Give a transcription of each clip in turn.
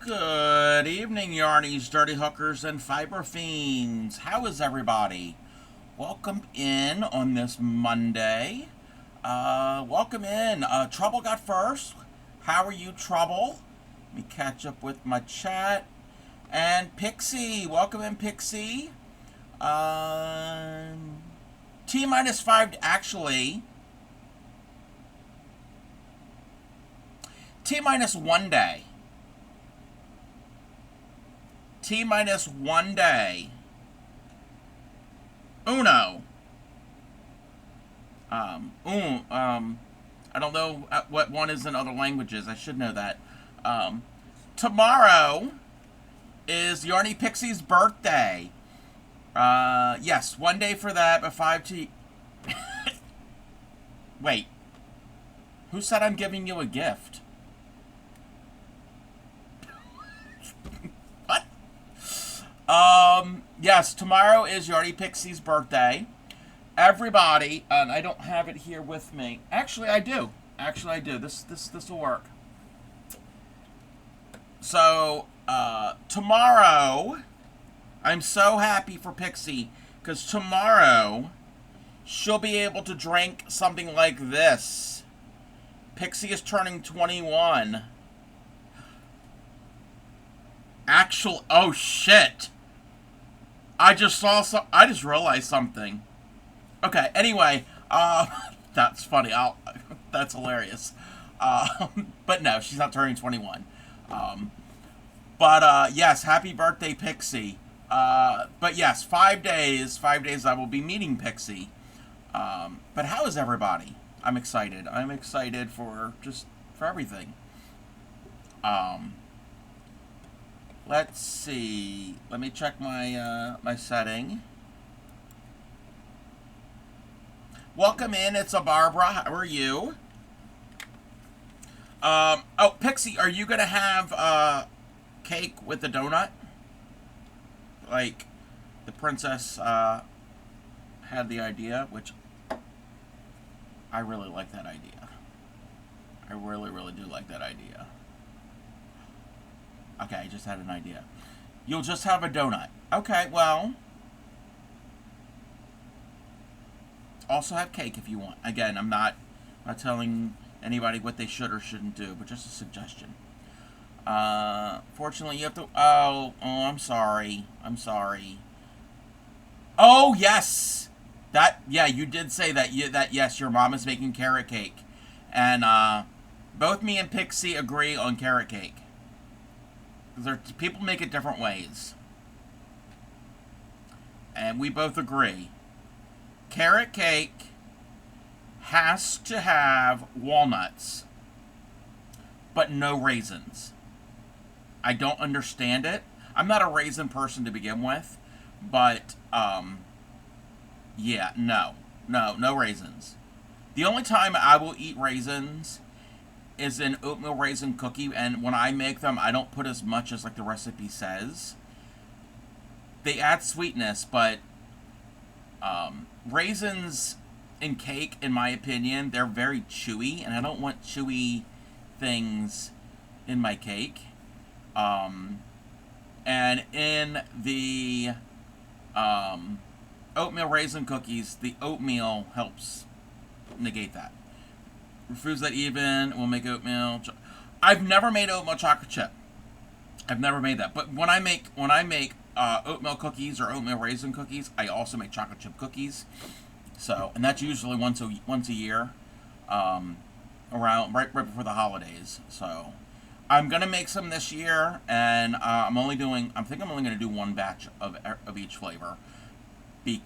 Good evening, Yarnies, Dirty Hookers, and Fiber Fiends. How is everybody? Welcome in on this Monday. Welcome in. Trouble got first. How are you, Trouble? Let me catch up with my chat. And Pixie. Welcome in, Pixie. T minus 5, actually. T minus 1 day. T minus 1 day. Uno. I don't know what one is in other languages. I should know that. Tomorrow is Yarny Pixie's birthday. Yes, 1 day for that, but 5 to... Wait. Who said I'm giving you a gift? What? Yes, tomorrow is Yarny Pixie's birthday. Everybody, and I don't have it here with me. Actually, I do. This will work. So, tomorrow, I'm so happy for Pixie, because tomorrow, she'll be able to drink something like this. Pixie is turning 21. Oh shit. I just realized something. Okay, anyway, that's funny. That's hilarious. But no, she's not turning 21. Yes, happy birthday, Pixie. But yes, 5 days I will be meeting Pixie. But how is everybody? I'm excited. I'm excited for everything. Let's see. Let me check my my setting. Welcome in. It's a Barbara. How are you? Oh, Pixie, are you gonna have cake with the donut? Like the princess had the idea, which I really like that idea. I really, really do like that idea. Okay, I just had an idea. You'll just have a donut. Okay, well. Also have cake if you want. Again, I'm not telling anybody what they should or shouldn't do, but just a suggestion. Fortunately, you have to... I'm sorry. I'm sorry. Oh, yes! Yeah, you did say that, yes, your mom is making carrot cake. And, both me and Pixie agree on carrot cake. People make it different ways. And we both agree. Carrot cake has to have walnuts, but no raisins. I don't understand it. I'm not a raisin person to begin with, but, yeah, no raisins. The only time I will eat raisins is an oatmeal raisin cookie, and when I make them, I don't put as much as like the recipe says. They add sweetness, but raisins in cake, in my opinion, they're very chewy, and I don't want chewy things in my cake. And in the oatmeal raisin cookies, the oatmeal helps negate that. Foods that even will make oatmeal. I've never made oatmeal chocolate chip. I've never made that. But when I make oatmeal cookies or oatmeal raisin cookies, I also make chocolate chip cookies. So, and that's usually once a year, around right before the holidays. So, I'm gonna make some this year, and I think I'm only gonna do one batch of each flavor. I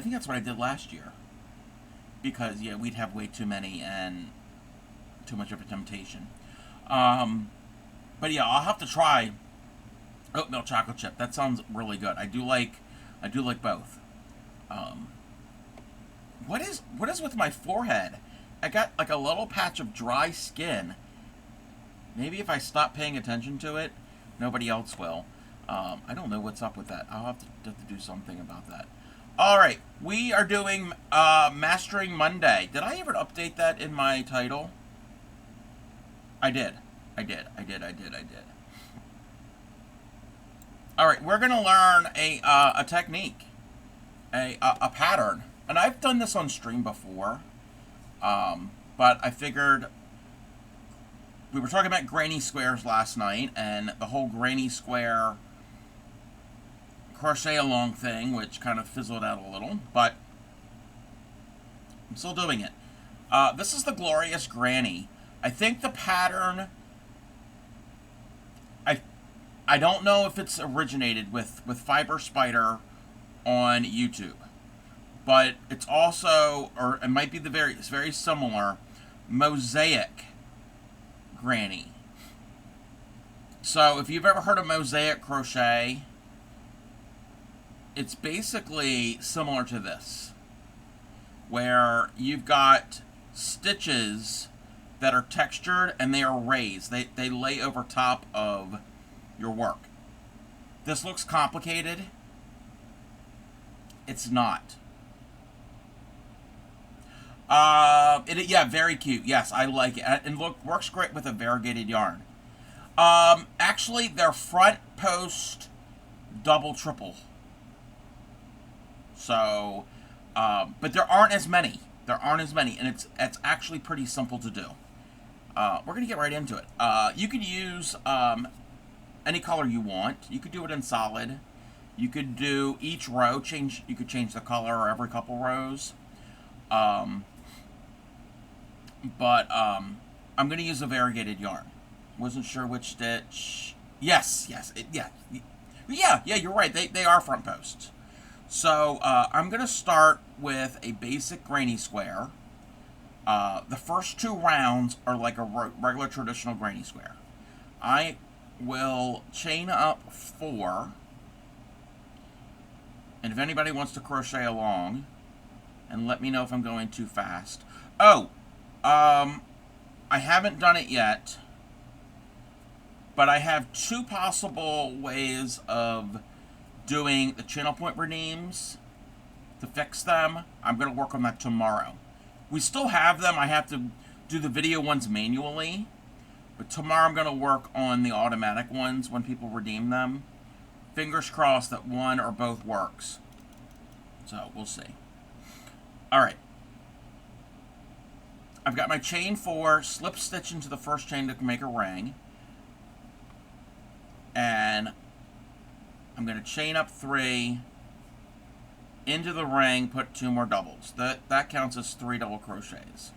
think that's what I did last year. Because yeah, we'd have way too many and too much of a temptation. But yeah, I'll have to try oatmeal chocolate chip. That sounds really good. I do like both. What is with my forehead? I got like a little patch of dry skin. Maybe if I stop paying attention to it, nobody else will. I don't know what's up with that. I'll have to do something about that. Alright, we are doing Mastering Monday. Did I ever update that in my title? I did. All right, we're gonna learn a technique, a pattern, and I've done this on stream before, but I figured we were talking about granny squares last night, and the whole granny square crochet along thing, which kind of fizzled out a little, but I'm still doing it. This is the Glorious Granny. I think the pattern, I don't know if it's originated with Fiber Spider on YouTube, but it's also, or it might be it's very similar, Mosaic Granny. So if you've ever heard of mosaic crochet, it's basically similar to this, where you've got stitches that are textured and they are raised. They lay over top of your work. This looks complicated. It's not. Yeah, very cute. Yes, I like it. And look, works great with a variegated yarn. Actually, they're front post double triple. So, but there aren't as many. There aren't as many, and it's actually pretty simple to do. We're gonna get right into it. You could use any color you want. You could do it in solid. You could do each row You could change the color every couple rows. I'm going to use a variegated yarn. Wasn't sure which stitch. Yes, yeah. You're right. They are front posts. So I'm going to start with a basic granny square. The first 2 rounds are like a regular traditional granny square. I will chain up 4. And if anybody wants to crochet along, and let me know if I'm going too fast. Oh, I haven't done it yet, but I have 2 possible ways of doing the channel point redeems to fix them. I'm going to work on that tomorrow. We still have them. I have to do the video ones manually, but tomorrow I'm going to work on the automatic ones when people redeem them. Fingers crossed that one or both works. So, we'll see. Alright. I've got my chain 4, slip stitch into the first chain to make a ring. And I'm going to chain up 3 into the ring, put 2 more doubles. That counts as 3 double crochets.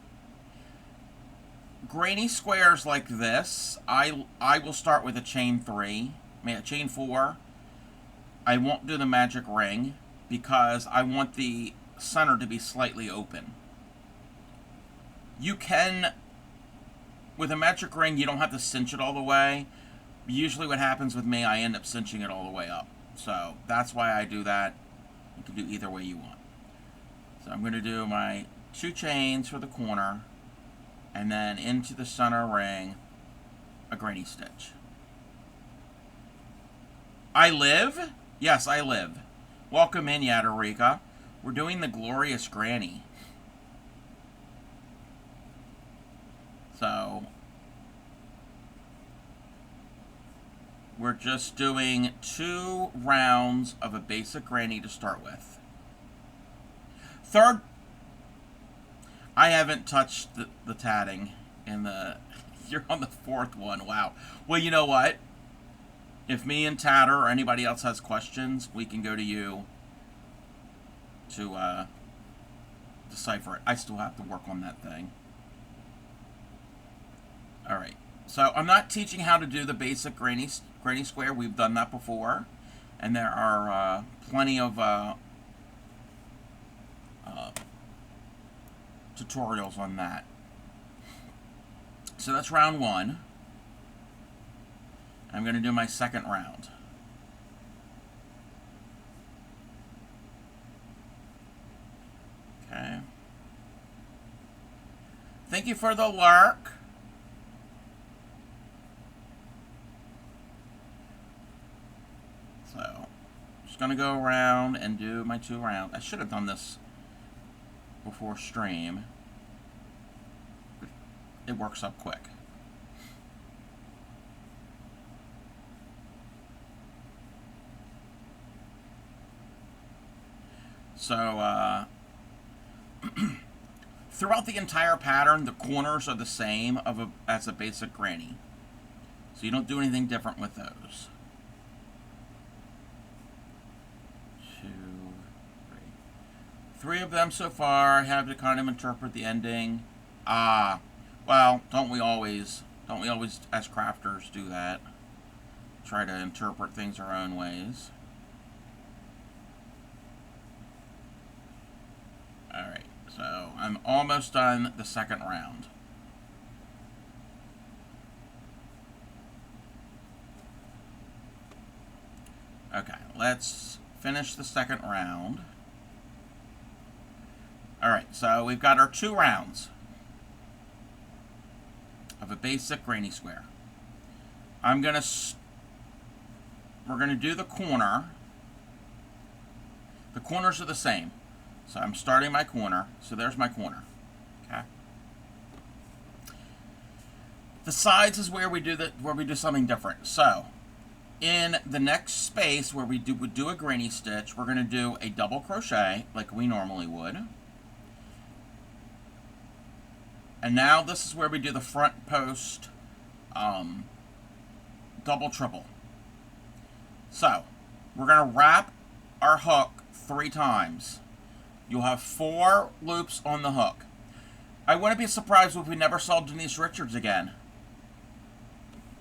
Granny squares like this, I will start with a chain 3, a chain 4. I won't do the magic ring because I want the center to be slightly open. You can, with a magic ring, you don't have to cinch it all the way. Usually what happens with me, I end up cinching it all the way up. So that's why I do that. You can do either way you want. So I'm going to do my 2 chains for the corner, and then into the center ring, a granny stitch. I live? Yes, I live. Welcome in, Yadarika. We're doing the Glorious Granny. So, we're just doing 2 rounds of a basic granny to start with. Third, I haven't touched the tatting in the... You're on the 4th one, wow. Well, you know what? If me and Tatter or anybody else has questions, we can go to you to decipher it. I still have to work on that thing. Alright, so I'm not teaching how to do the basic granny square. We've done that before. And there are plenty of tutorials on that. So that's round 1. I'm going to do my second round. Okay. Thank you for the lurk. So, just going to go around and do my 2 rounds. I should have done this before stream. It works up quick. So, throughout the entire pattern, the corners are the same as a basic granny. So you don't do anything different with those. 2, 3. 3 of them so far. Have to kind of interpret the ending. Well, don't we always, as crafters, do that? Try to interpret things our own ways. Alright, so I'm almost done the second round. Okay, let's finish the second round. Alright, so we've got our 2 rounds of a basic granny square. We're gonna do the corner. The corners are the same. So I'm starting my corner. So there's my corner. Okay. The sides is where we do something different. So in the next space where we would do a granny stitch, we're going to do a double crochet like we normally would. And now this is where we do the front post double triple. So we're going to wrap our hook 3 times. You'll have 4 loops on the hook. I wouldn't be surprised if we never saw Denise Richards again.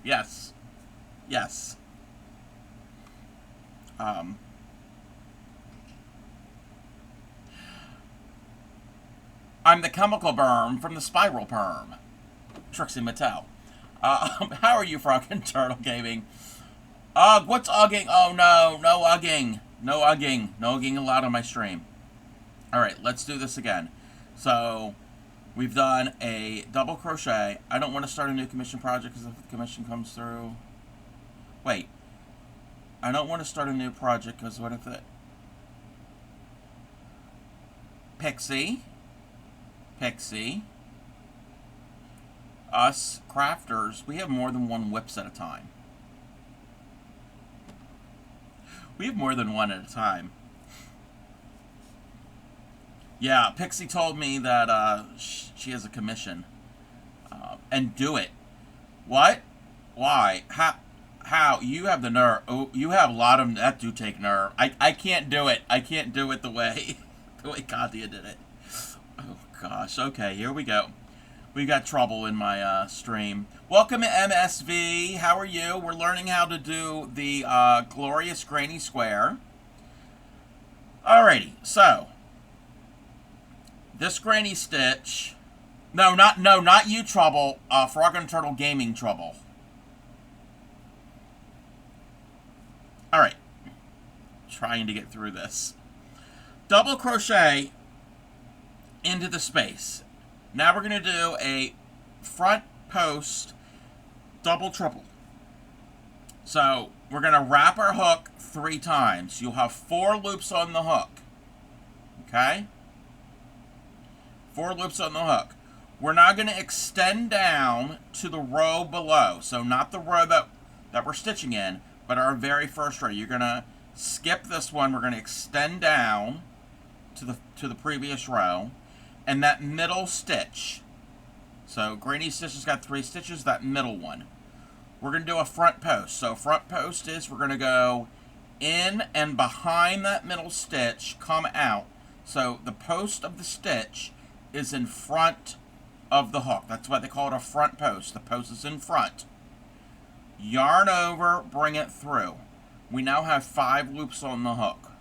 Yes. Yes. I'm the chemical berm from the spiral perm. Trixie Mattel. How are you, Frog and Turtle Gaming? What's ugging? Oh no, no ugging. No ugging. No ugging allowed on my stream. Alright, let's do this again. So, we've done a double crochet. I don't want to start a new commission project because if the commission comes through... Wait. I don't want to start a new project because what if it... Pixie. Us crafters, we have more than 1 whips at a time. We have more than 1 at a time. Yeah, Pixie told me that she has a commission. And do it. What? Why? How? You have the nerve. Oh, you have a lot of... That do take nerve. I can't do it. I can't do it the way Katia did it. Oh, gosh. Okay, here we go. We got trouble in my stream. Welcome to MSV. How are you? We're learning how to do the glorious granny square. Alrighty, so... This granny stitch... No, not you, Trouble. Frog and Turtle Gaming Trouble. Alright. Trying to get through this. Double crochet into the space. Now we're going to do a front post double triple. So we're going to wrap our hook 3 times. You'll have 4 loops on the hook. Okay? 4 loops on the hook. We're now going to extend down to the row below. So not the row that we're stitching in, but our very first row. You're going to skip this one. We're going to extend down to the previous row. And that middle stitch. So granny stitch has got 3 stitches. That middle one. We're going to do a front post. So front post is we're going to go in and behind that middle stitch, come out. So the post of the stitch is in front of the hook. That's why they call it a front post. The post is in front. Yarn over, bring it through. We now have 5 loops on the hook.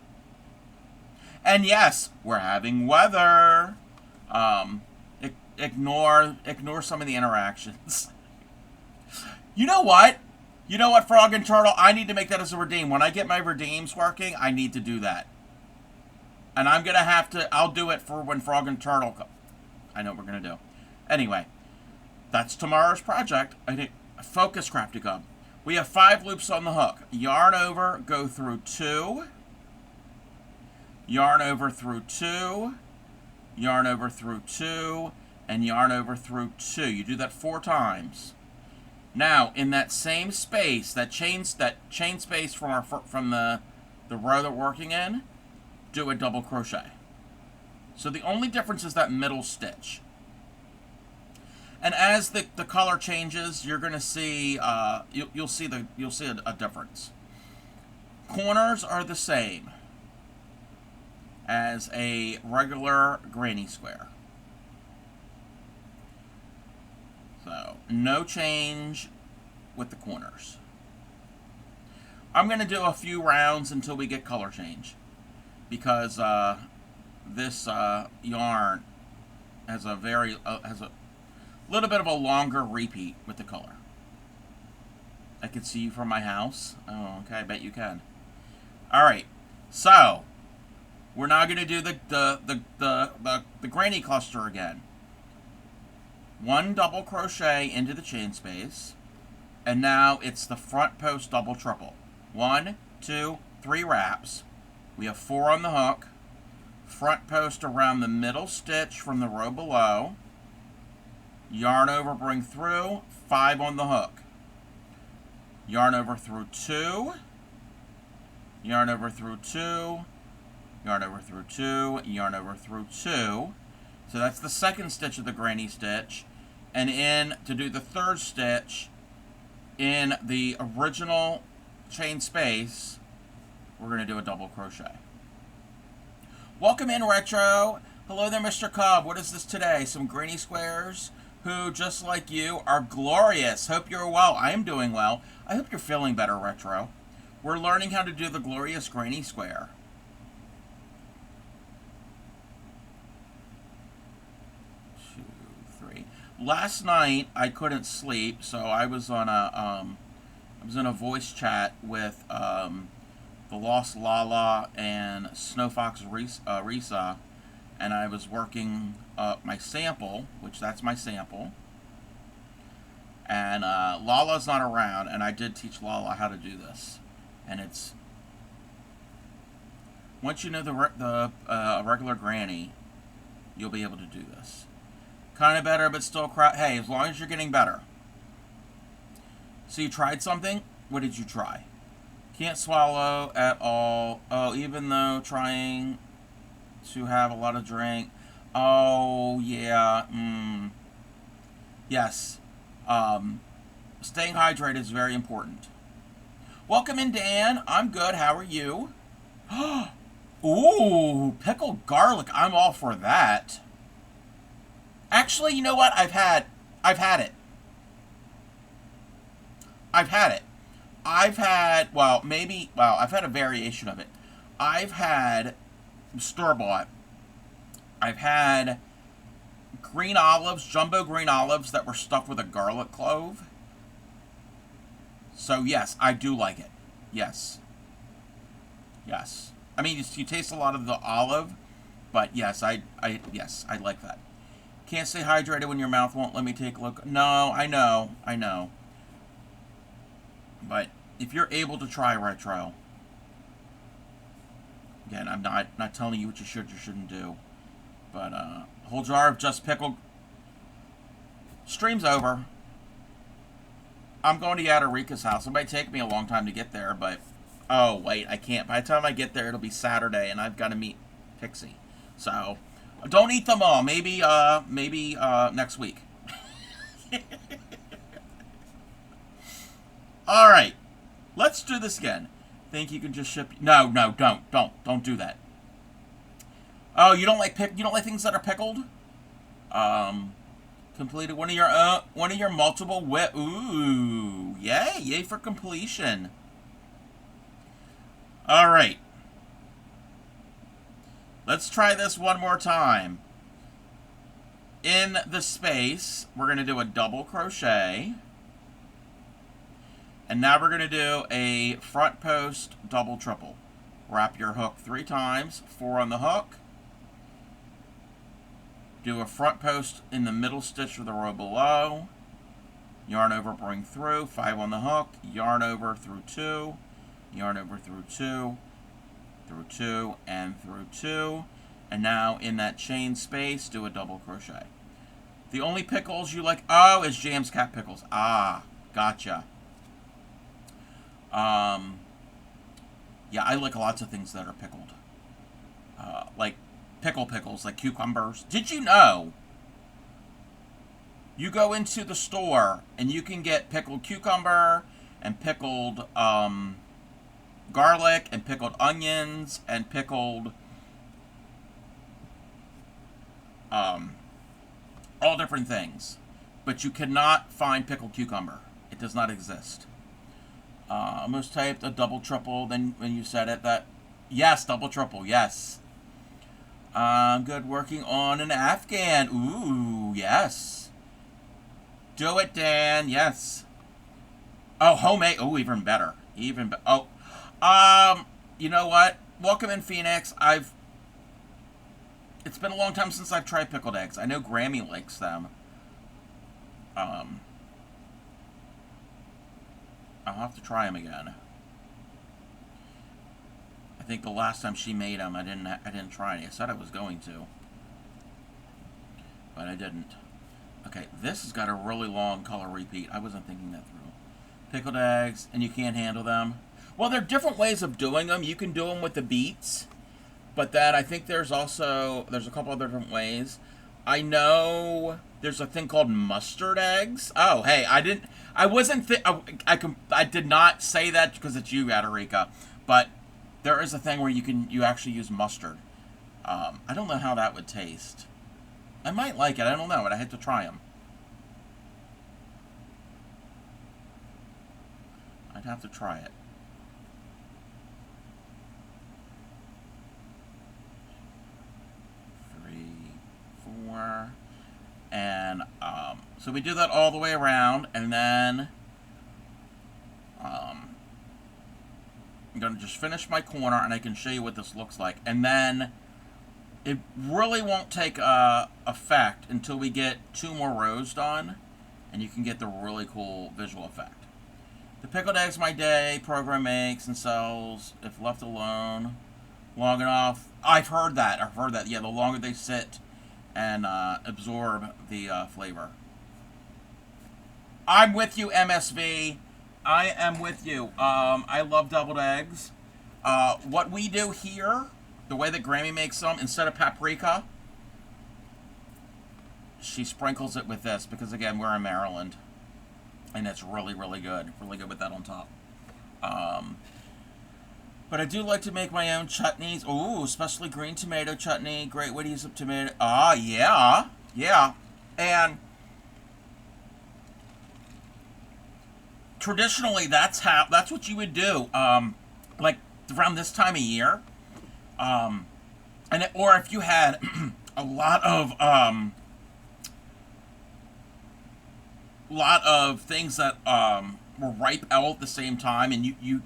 And yes, we're having weather. Ignore some of the interactions. You know what? You know what, Frog and Turtle? I need to make that as a redeem. When I get my redeems working, I need to do that. And I'm going to have to... I'll do it for when Frog and Turtle come. I know what we're going to do. Anyway, that's tomorrow's project. I think Focus Crafty Cub. We have 5 loops on the hook. Yarn over, go through 2. Yarn over through 2. Yarn over through 2. And yarn over through 2. You do that 4 times. Now, in that same space, that chain space from the row that we're working in, do a double crochet. So the only difference is that middle stitch. And as the color changes, you're going to see you'll see a difference. Corners are the same as a regular granny square. So no change with the corners. I'm going to do a few rounds until we get color change, because this yarn has a little bit of a longer repeat with the color. I can see you from my house. Oh, okay, I bet you can. All right, so we're now going to do the granny cluster again. One double crochet into the chain space, and now it's the front post double triple. 1, 2, 3 wraps. We have 4 on the hook. Front post around the middle stitch from the row below. Yarn over, bring through, 5 on the hook. Yarn over through 2. Yarn over through 2. Yarn over through 2. Yarn over through 2. So that's the second stitch of the granny stitch. And in to do the third stitch in the original chain space, we're going to do a double crochet. Welcome in, Retro. Hello there, Mr. Cobb. What is this today? Some granny squares who, just like you, are glorious. Hope you're well. I am doing well. I hope you're feeling better, Retro. We're learning how to do the glorious granny square. Last night I couldn't sleep, so I was on in a voice chat with the Lost Lala and Snowfox Risa, and I was working my sample, which that's my sample. And Lala's not around, and I did teach Lala how to do this, and it's once you know the regular granny, you'll be able to do this. Kind of better, but still hey, as long as you're getting better. So you tried something? What did you try? Can't swallow at all. Oh, even though trying to have a lot of drink. Oh, yeah. Yes. Staying hydrated is very important. Welcome in, Dan. I'm good. How are you? Ooh, pickled garlic. I'm all for that. Actually, you know what? I've had it. I've had a variation of it. I've had store-bought. I've had green olives, jumbo green olives that were stuffed with a garlic clove. So, yes, I do like it. Yes. Yes. I mean, you taste a lot of the olive, but yes, I like that. Can't stay hydrated when your mouth won't let me take a look. No, I know. But if you're able to try Retro, again, I'm not telling you what you should or shouldn't do. But whole jar of just pickled. Stream's over. I'm going to Yadarika's house. It might take me a long time to get there, but oh wait, I can't. By the time I get there, it'll be Saturday, and I've got to meet Pixie. So. Don't eat them all. Maybe next week. All right. Let's do this again. Think you can just ship? No, don't do that. Oh, you don't like things that are pickled? Completed one of your multiple ooh, yay for completion. All right. Let's try this one more time. In the space, we're going to do a double crochet. And now we're going to do a front post double triple. Wrap your hook 3 times, 4 on the hook. Do a front post in the middle stitch of the row below. Yarn over, bring through, 5 on the hook. Yarn over through 2. Yarn over through 2. Through 2 and through 2, and now in that chain space do a double crochet. The only pickles you like is Jam's Cat pickles. Gotcha. Yeah, I like lots of things that are pickled. like pickles, like cucumbers. Did you know you go into the store and you can get pickled cucumber and pickled garlic and pickled onions and pickled all different things, but you cannot find pickled cucumber. It does not exist. Almost typed a double triple. Then when you said it, that yes, double triple, yes. Good working on an Afghan. Ooh, yes. Do it, Dan. Yes. Oh, homemade. Oh, even better. Even better. Oh, you know what? Welcome in, Phoenix. It's been a long time since I've tried pickled eggs. I know Grammy likes them. I'll have to try them again. I think the last time she made them, I didn't try any. I said I was going to, but I didn't. Okay, this has got a really long color repeat. I wasn't thinking that through. Pickled eggs, and you can't handle them. Well, there are different ways of doing them. You can do them with the beets, but then I think there's a couple of different ways. I know there's a thing called mustard eggs. Oh, hey, I did not say that because it's you, Adarica, but there is a thing where you actually use mustard. I don't know how that would taste. I might like it. I don't know, but I had to try them. I'd have to try it. And so we do that all the way around, and then I'm going to just finish my corner, and I can show you what this looks like. And then it really won't take effect until we get 2 more rows done, and you can get the really cool visual effect. The pickled eggs my day program makes and sells if left alone long enough. I've heard that. Yeah, the longer they sit and absorb the flavor. I'm with you, MSV. I am with you. I love deviled eggs. What we do here, the way that Grammy makes them, instead of paprika, she sprinkles it with this because, again, we're in Maryland. And it's really, really good. Really good with that on top. But I do like to make my own chutneys. Ooh, especially green tomato chutney. Great way to use up tomato. Ah, yeah. Yeah. And traditionally, that's what you would do. Like around this time of year. Or if you had a lot of things that were ripe all at the same time, and you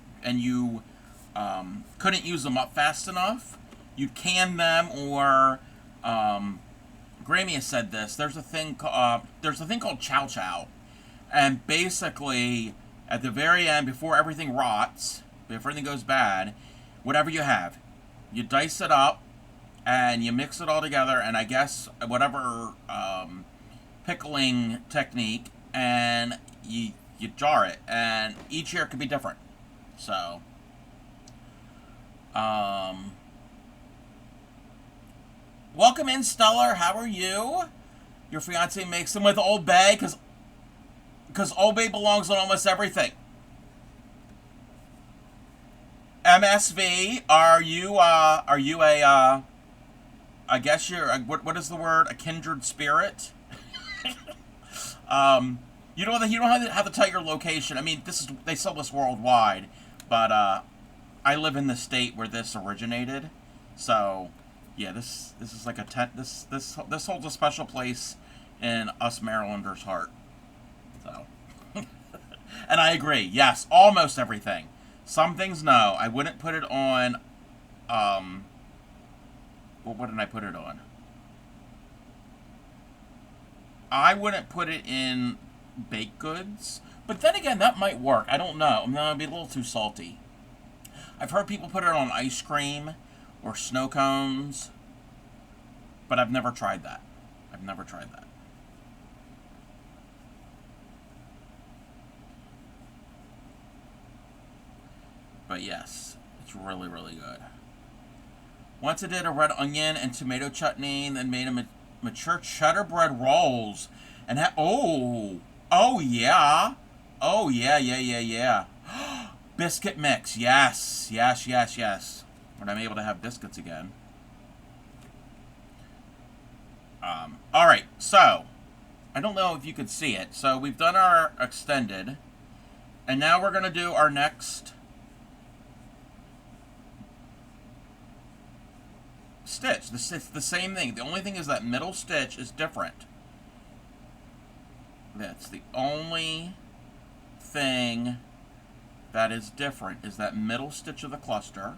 couldn't use them up fast enough, you'd can them, or Grammy has said this. There's a thing called chow chow, and basically at the very end, before everything rots, before everything goes bad, whatever you have, you dice it up and you mix it all together, and I guess whatever pickling technique, and you jar it, and each year could be different. So welcome in, Stellar. How are you? Your fiance makes them with Old Bay because Old Bay belongs on almost everything. MSV, are you a I guess you're what is the word? A kindred spirit? You don't have to tell your location. I mean, they sell this worldwide, but I live in the state where this originated, so yeah, this is like this holds a special place in us Marylanders' heart. So, and I agree. Yes, almost everything. Some things, no. I wouldn't put it on. What did I put it on? I wouldn't put it in baked goods, but then again, that might work. I don't know. I'm gonna be a little too salty. I've heard people put it on ice cream or snow cones, but I've never tried that. But yes, it's really, really good. Once I did a red onion and tomato chutney, and then made a mature cheddar bread rolls. And oh yeah. Oh yeah, yeah, yeah, yeah. Biscuit mix. Yes, yes, yes, yes. When I'm able to have biscuits again. All right, so I don't know if you could see it. So we've done our extended, and now we're gonna do our next stitch. It's the same thing. The only thing is that middle stitch is different. That's the only thing that is different, is that middle stitch of the cluster.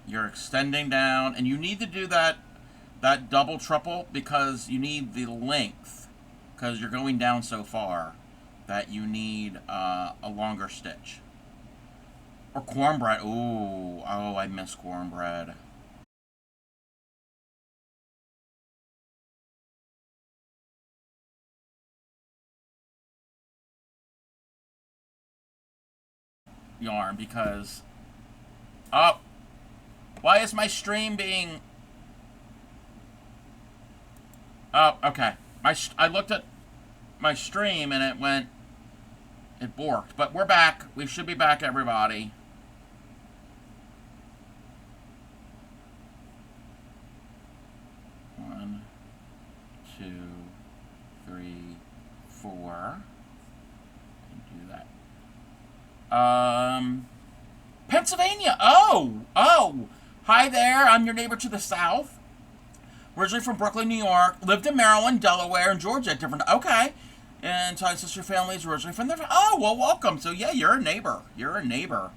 You're extending down, and you need to do that double triple because you need the length, because you're going down so far that you need a longer stitch. Or cornbread. Ooh, oh, I miss cornbread. Yarn, because oh, why is my stream being oh, okay, I looked at my stream and it borked, but we're back. We should be back, everybody. One, two, three, four. Do that. Pennsylvania. Oh. Hi there. I'm your neighbor to the south. Originally from Brooklyn, New York. Lived in Maryland, Delaware, and Georgia. Different. Okay. And my sister family is originally from there. Oh, well, welcome. So yeah, you're a neighbor. You're a neighbor.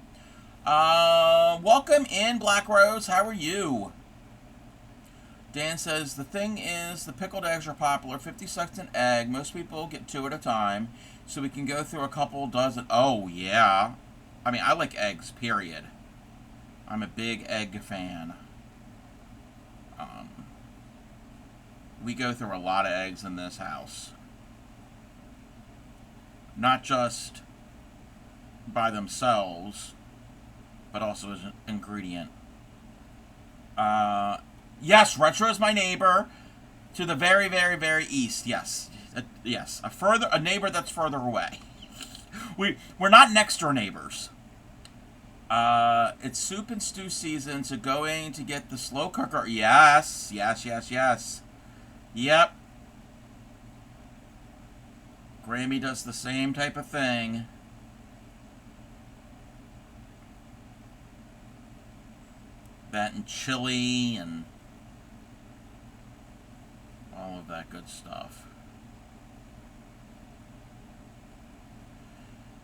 Welcome in, Black Rose. How are you? Dan says, the thing is, the pickled eggs are popular. 50 cents an egg. Most people get 2 at a time. So we can go through a couple dozen. Oh, yeah. I mean, I like eggs, period. I'm a big egg fan. We go through a lot of eggs in this house. Not just by themselves, but also as an ingredient. Yes, Retro is my neighbor to the very, very, very east. Yes, yes, a neighbor that's further away. We're not next door neighbors. It's soup and stew season, so going to get the slow cooker. Yes, yes, yes, yes. Yep. Grammy does the same type of thing. That and chili and all of that good stuff.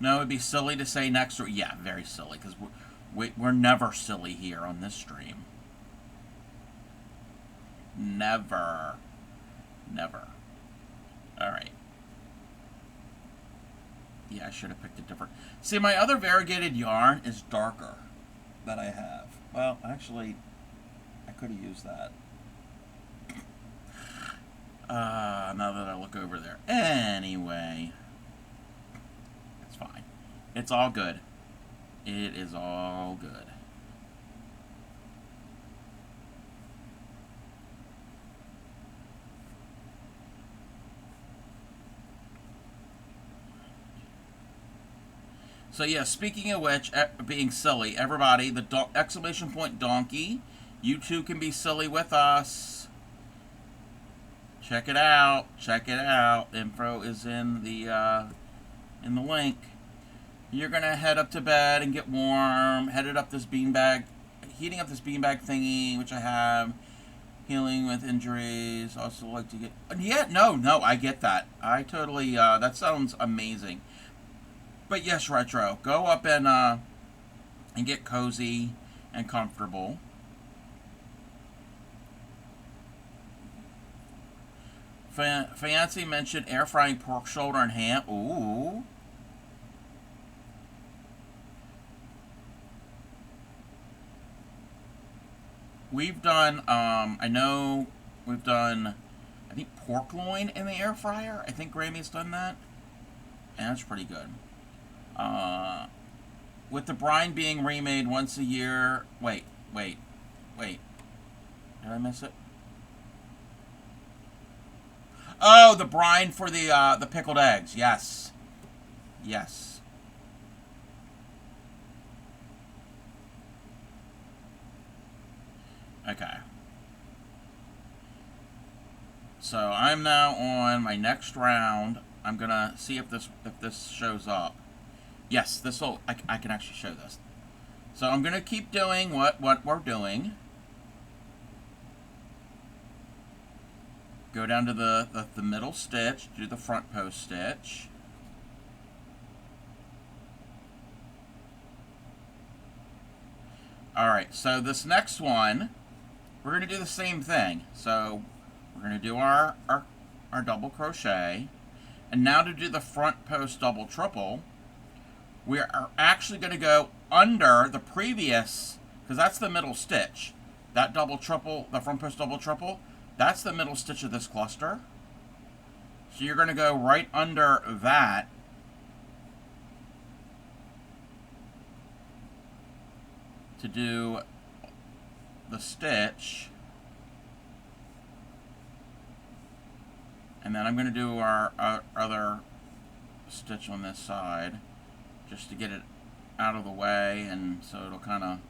No, it'd be silly to say next door. Yeah, very silly, because we're never silly here on this stream. Never. Never. Alright. Yeah, I should have picked a different... See, my other variegated yarn is darker that I have. Well, actually, I could have used that. Now that I look over there. Anyway. It's fine. It's all good. It is all good. So yeah, speaking of which, being silly, everybody, the exclamation point donkey, you too can be silly with us. Check it out. Check it out. Info is in the link. You're gonna head up to bed and get warm. Headed up this beanbag, heating up this beanbag thingy, which I have. Healing with injuries. Also like to get. Yeah, no, I get that. I totally. That sounds amazing. But yes, Retro, go up and get cozy and comfortable. Fancy mentioned air frying pork shoulder and ham. Ooh. We've done, I know we've done, I think pork loin in the air fryer. I think Grammy's done that. And that's pretty good. Uh, with the brine being remade once a year. Wait. Did I miss it? Oh, the brine for the pickled eggs. Yes. Yes. Okay. So I'm now on my next round. I'm gonna see if this shows up. Yes, this will. I can actually show this. So I'm gonna keep doing what we're doing. Go down to the middle stitch. Do the front post stitch. All right. So this next one, we're gonna do the same thing. So we're gonna do our double crochet, and now to do the front post double triple, we are actually going to go under the previous, because that's the middle stitch. That double triple, the front post double triple, that's the middle stitch of this cluster. So you're going to go right under that. To do the stitch. And then I'm going to do our other stitch on this side, just to get it out of the way, and so it'll kind of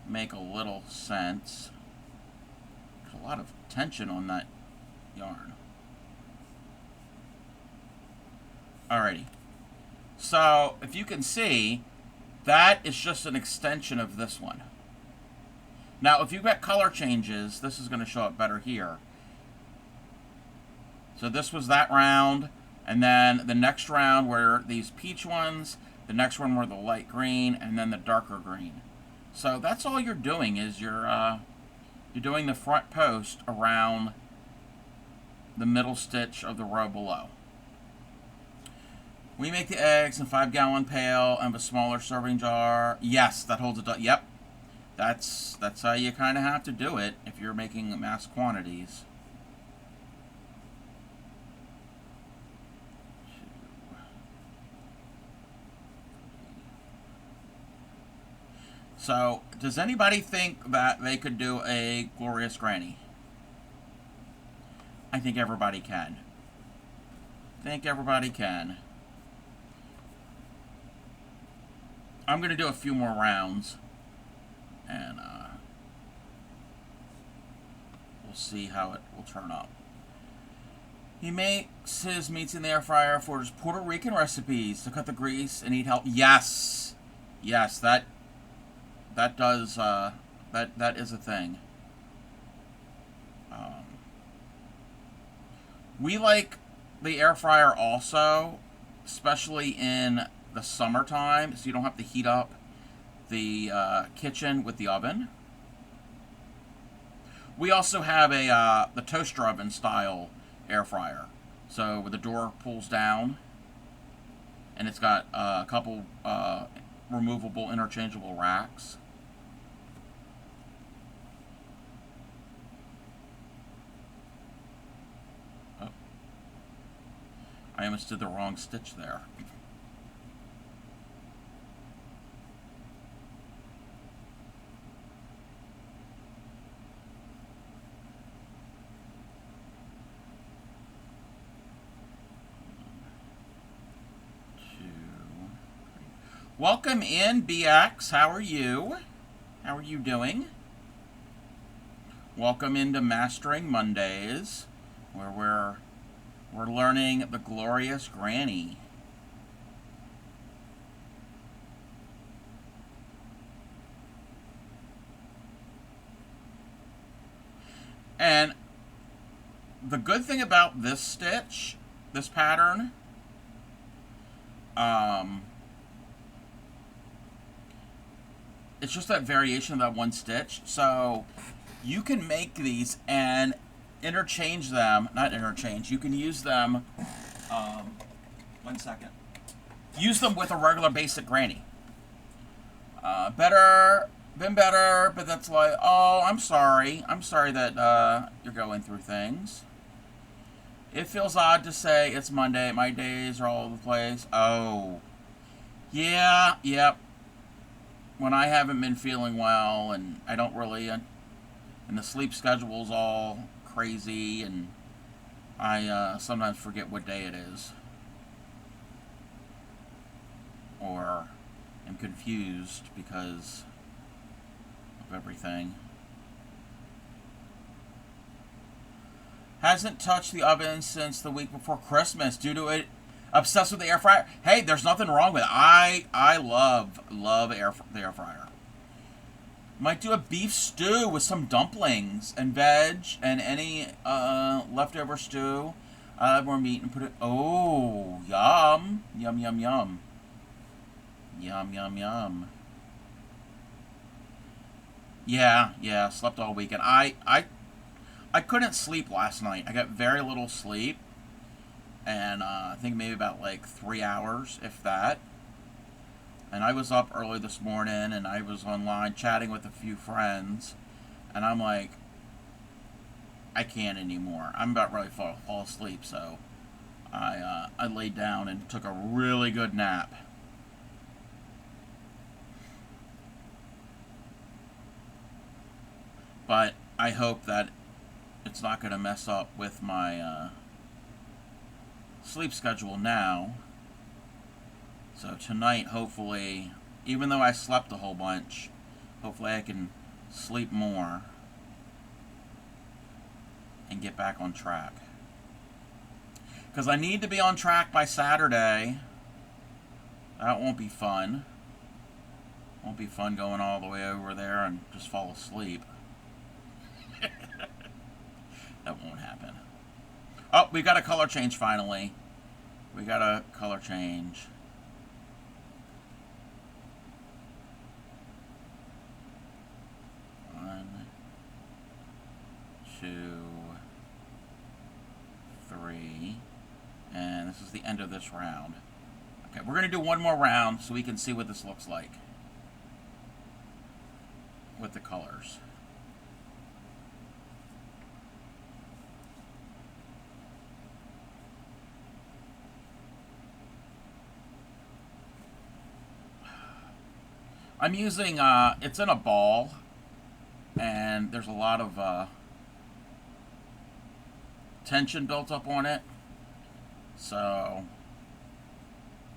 make a little sense. There's a lot of tension on that yarn. Alrighty. So, if you can see, that is just an extension of this one. Now, if you've got color changes, this is going to show up better here. So this was that round, and then the next round were these peach ones, the next one were the light green, and then the darker green. So that's all you're doing, is you're doing the front post around the middle stitch of the row below. We make the eggs in a 5-gallon pail and a smaller serving jar. Yes, that holds it. Yep, that's how you kind of have to do it if you're making mass quantities. So, does anybody think that they could do a glorious granny? I think everybody can. I'm going to do a few more rounds, and we'll see how it will turn up. He makes his meats in the air fryer for his Puerto Rican recipes to cut the grease and eat healthy. Yes, that does that is a thing. We like the air fryer also, especially in the summertime, so you don't have to heat up the kitchen with the oven. We also have the toaster oven style air fryer, so where the door pulls down, and it's got a couple removable interchangeable racks. Oh. I almost did the wrong stitch there. Welcome in, BX. How are you? How are you doing? Welcome into Mastering Mondays, where we're learning the glorious granny. And the good thing about this stitch, this pattern, it's just that variation of that one stitch. So you can make these and interchange them. Not interchange. You can use them. 1 second. Use them with a regular basic granny. Been better, but that's like, oh, I'm sorry. I'm sorry that you're going through things. It feels odd to say it's Monday. My days are all over the place. Oh, Yeah, yep. When I haven't been feeling well and I don't really, and the sleep schedule's all crazy, and I sometimes forget what day it is, or am confused because of everything. Hasn't touched the oven since the week before Christmas due to it. Obsessed with the air fryer. Hey, there's nothing wrong with it. I love the air fryer. Might do a beef stew with some dumplings and veg and any leftover stew. I'll have more meat and put it. Oh, yum, yum, yum, yum, yum, yum, yum. Yeah, yeah. Slept all weekend. I couldn't sleep last night. I got very little sleep, and I think maybe about like 3 hours, if that. And I was up early this morning, and I was online chatting with a few friends, and I'm like, I can't anymore. I'm about ready to fall asleep, so I laid down and took a really good nap. But I hope that it's not going to mess up with my sleep schedule now. So tonight, hopefully, even though I slept a whole bunch, hopefully I can sleep more and get back on track. Because I need to be on track by Saturday. That won't be fun. Won't be fun going all the way over there and just fall asleep. That won't happen. Oh, we got a color change finally. We got a color change. One, two, three. And this is the end of this round. Okay, we're going to do one more round so we can see what this looks like with the colors. I'm using, it's in a ball, and there's a lot of tension built up on it, so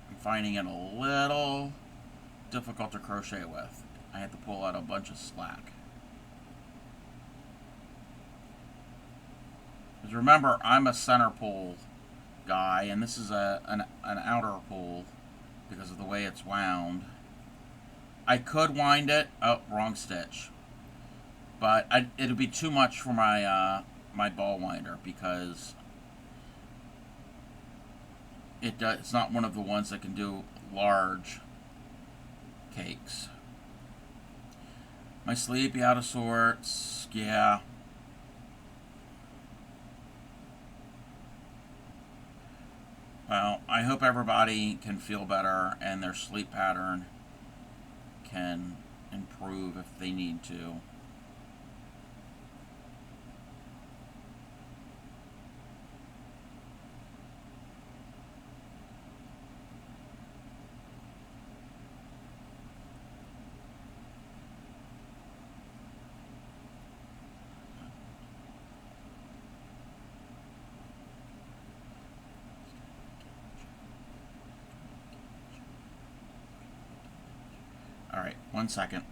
I'm finding it a little difficult to crochet with. I had to pull out a bunch of slack. Because remember, I'm a center pull guy, and this is an outer pull because of the way it's wound. I could wind it. Oh, wrong stitch. But it'll be too much for my ball winder because it's not one of the ones that can do large cakes. My sleepy out of sorts. Yeah. Well, I hope everybody can feel better and their sleep pattern can improve if they need to. Alright, 1 second.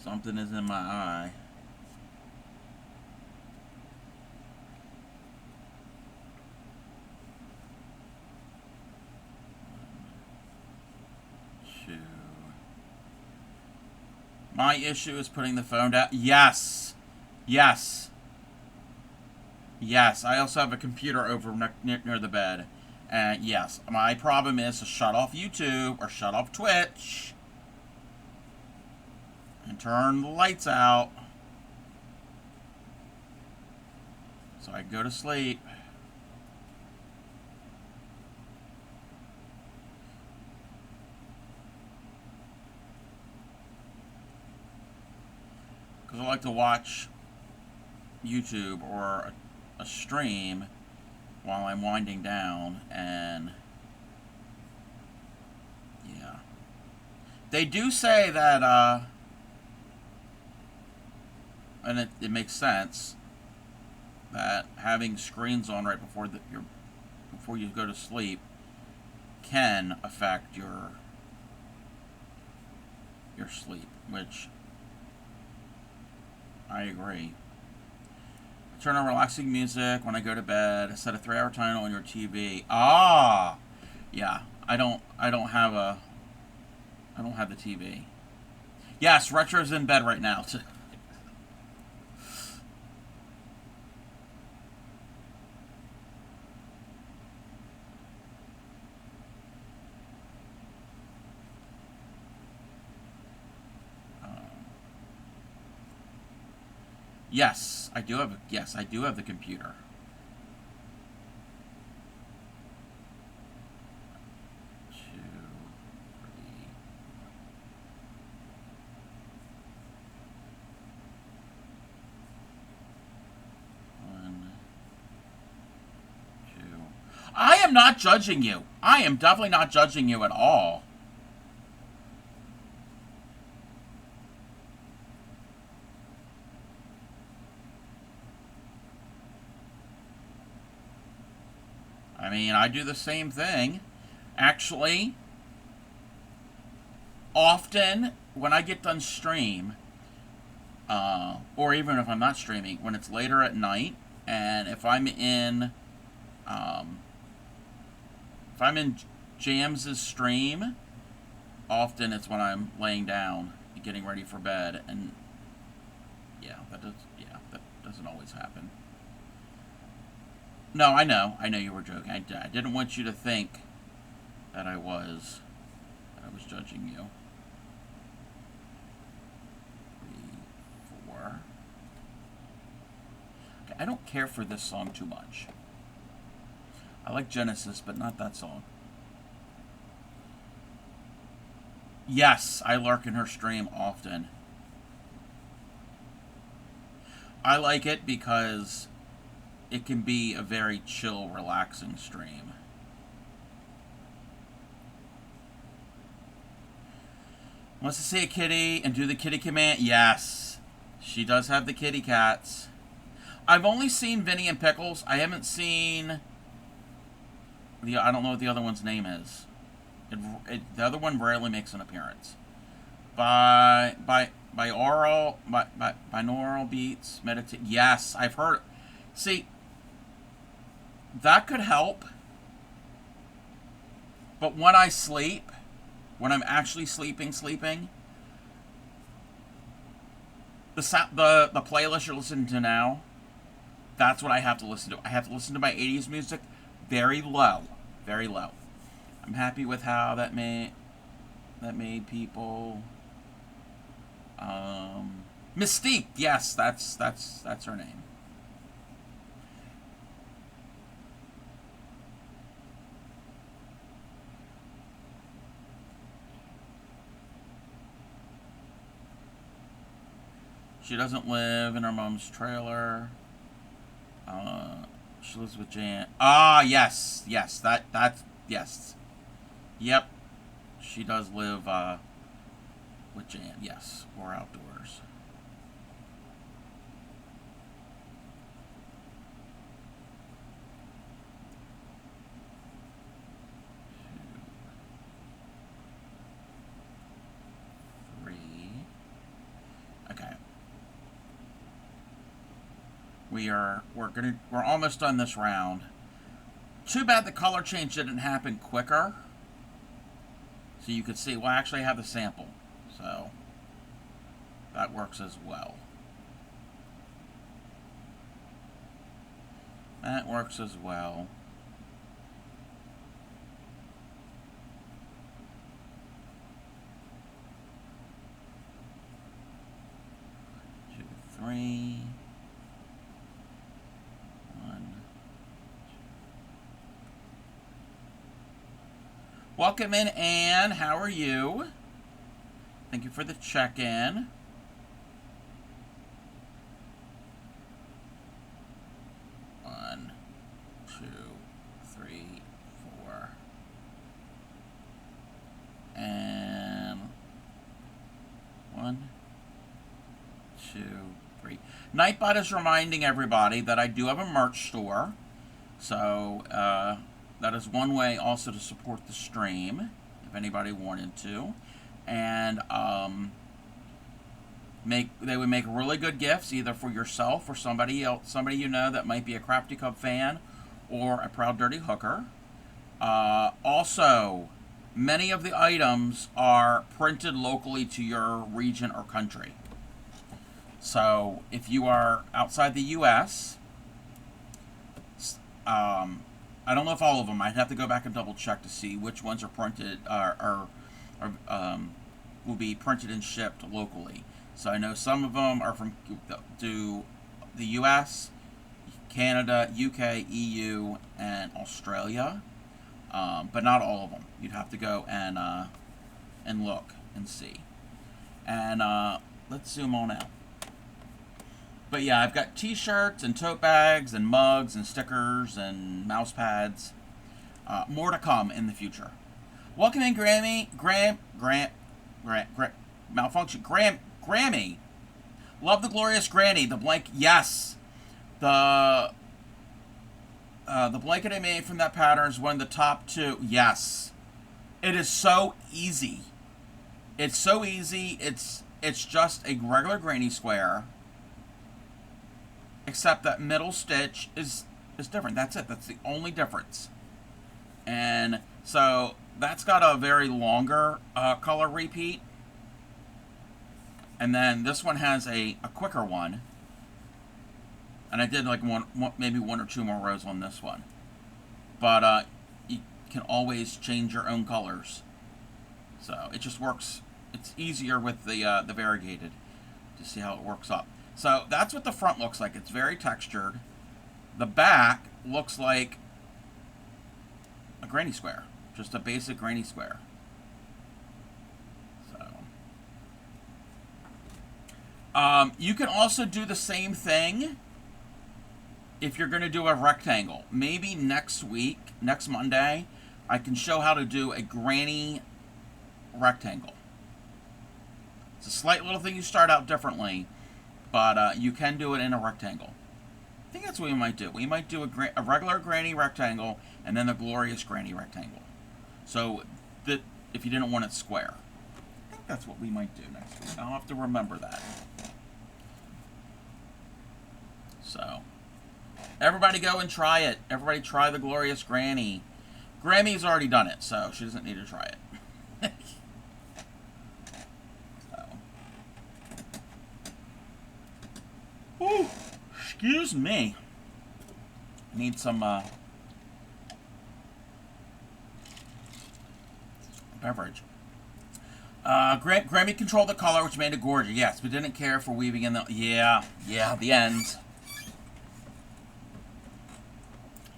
Something is in my eye. Two. My issue is putting the phone down. Yes. Yes. Yes. I also have a computer over near the bed. And yes, my problem is to shut off YouTube or shut off Twitch and turn the lights out so I can go to sleep. I like to watch YouTube or a stream while I'm winding down, and yeah. They do say that, and it makes sense, that having screens on right before you go to sleep can affect your sleep, which I agree. Turn on relaxing music when I go to bed. Set a 3-hour timer on your TV. Ah, yeah. I don't have the TV. Yes, Retro's in bed right now. Yes, I do have. Yes, I do have the computer. 2, 3. 1, 2. I am not judging you. I am definitely not judging you at all. I mean, I do the same thing. Actually, often when I get done stream, or even if I'm not streaming, when it's later at night, and um, if I'm in Jams's stream, often it's when I'm laying down, getting ready for bed, and that doesn't always happen. No, I know you were joking. I didn't want you to think that I was judging you. 3, 4. Okay, I don't care for this song too much. I like Genesis, but not that song. Yes, I lurk in her stream often. I like it because it can be a very chill, relaxing stream. Wants to see a kitty and do the kitty command? Yes. She does have the kitty cats. I've only seen Vinny and Pickles. I haven't seen I don't know what the other one's name is. The other one rarely makes an appearance. Binaural beats, meditate. Yes, I've heard. See, that could help. But when I sleep, when I'm actually sleeping, the playlist you're listening to now, that's what I have to listen to. I have to listen to my 80s music very low, very low. I'm happy with how that made people. Mystique, yes, that's her name. She doesn't live in her mom's trailer. She lives with Jan. Ah, yes, yes. Yep, she does live with Jan. Yes, or outdoors. Okay. We're almost done this round. Too bad the color change didn't happen quicker. So you could see, well, I actually have the sample. So that works as well. That works as well. Two, 3. 1. Welcome in, Anne. How are you? Thank you for the check-in. One, 2, 2, 3, 4, and 1, 2, 3. Nightbot is reminding everybody that I do have a merch store. So that is one way also to support the stream, if anybody wanted to. And they would make really good gifts, either for yourself or somebody else, somebody you know that might be a Crafty Cub fan or a Proud Dirty Hooker. Also, many of the items are printed locally to your region or country. So if you are outside the U.S., I don't know if all of them. I'd have to go back and double check to see which ones are printed will be printed and shipped locally. So I know some of them are from the U.S., Canada, UK, EU, and Australia, but not all of them. You'd have to go and look and see. And let's zoom on out. But yeah, I've got t-shirts and tote bags and mugs and stickers and mouse pads. More to come in the future. Welcome in, Grammy. Malfunction. Grammy. Love the glorious granny. The blank. Yes. The blanket I made from that pattern is one of the top 2. Yes. It is so easy. It's so easy. It's just a regular granny square. Except that middle stitch is different. That's it. That's the only difference. And so that's got a very longer color repeat. And then this one has a quicker one. And I did like maybe 1 or 2 more rows on this one. But you can always change your own colors. So it just works. It's easier with the variegated to see how it works up. So that's what the front looks like. It's very textured. The back looks like a granny square. Just a basic granny square. So you can also do the same thing if you're going to do a rectangle. Maybe next week, next Monday, I can show how to do a granny rectangle. It's a slight little thing you start out differently, but you can do it in a rectangle. I think that's what we might do. We might do a regular granny rectangle and then the glorious granny rectangle. So that if you didn't want it square. I think that's what we might do next week. I'll have to remember that. So everybody go and try it. Everybody try the glorious granny. Grammy's already done it, so she doesn't need to try it. Ooh, excuse me. Need some beverage. Grammy controlled the color, which made it gorgeous. Yes, but didn't care for weaving in the... Yeah, the ends.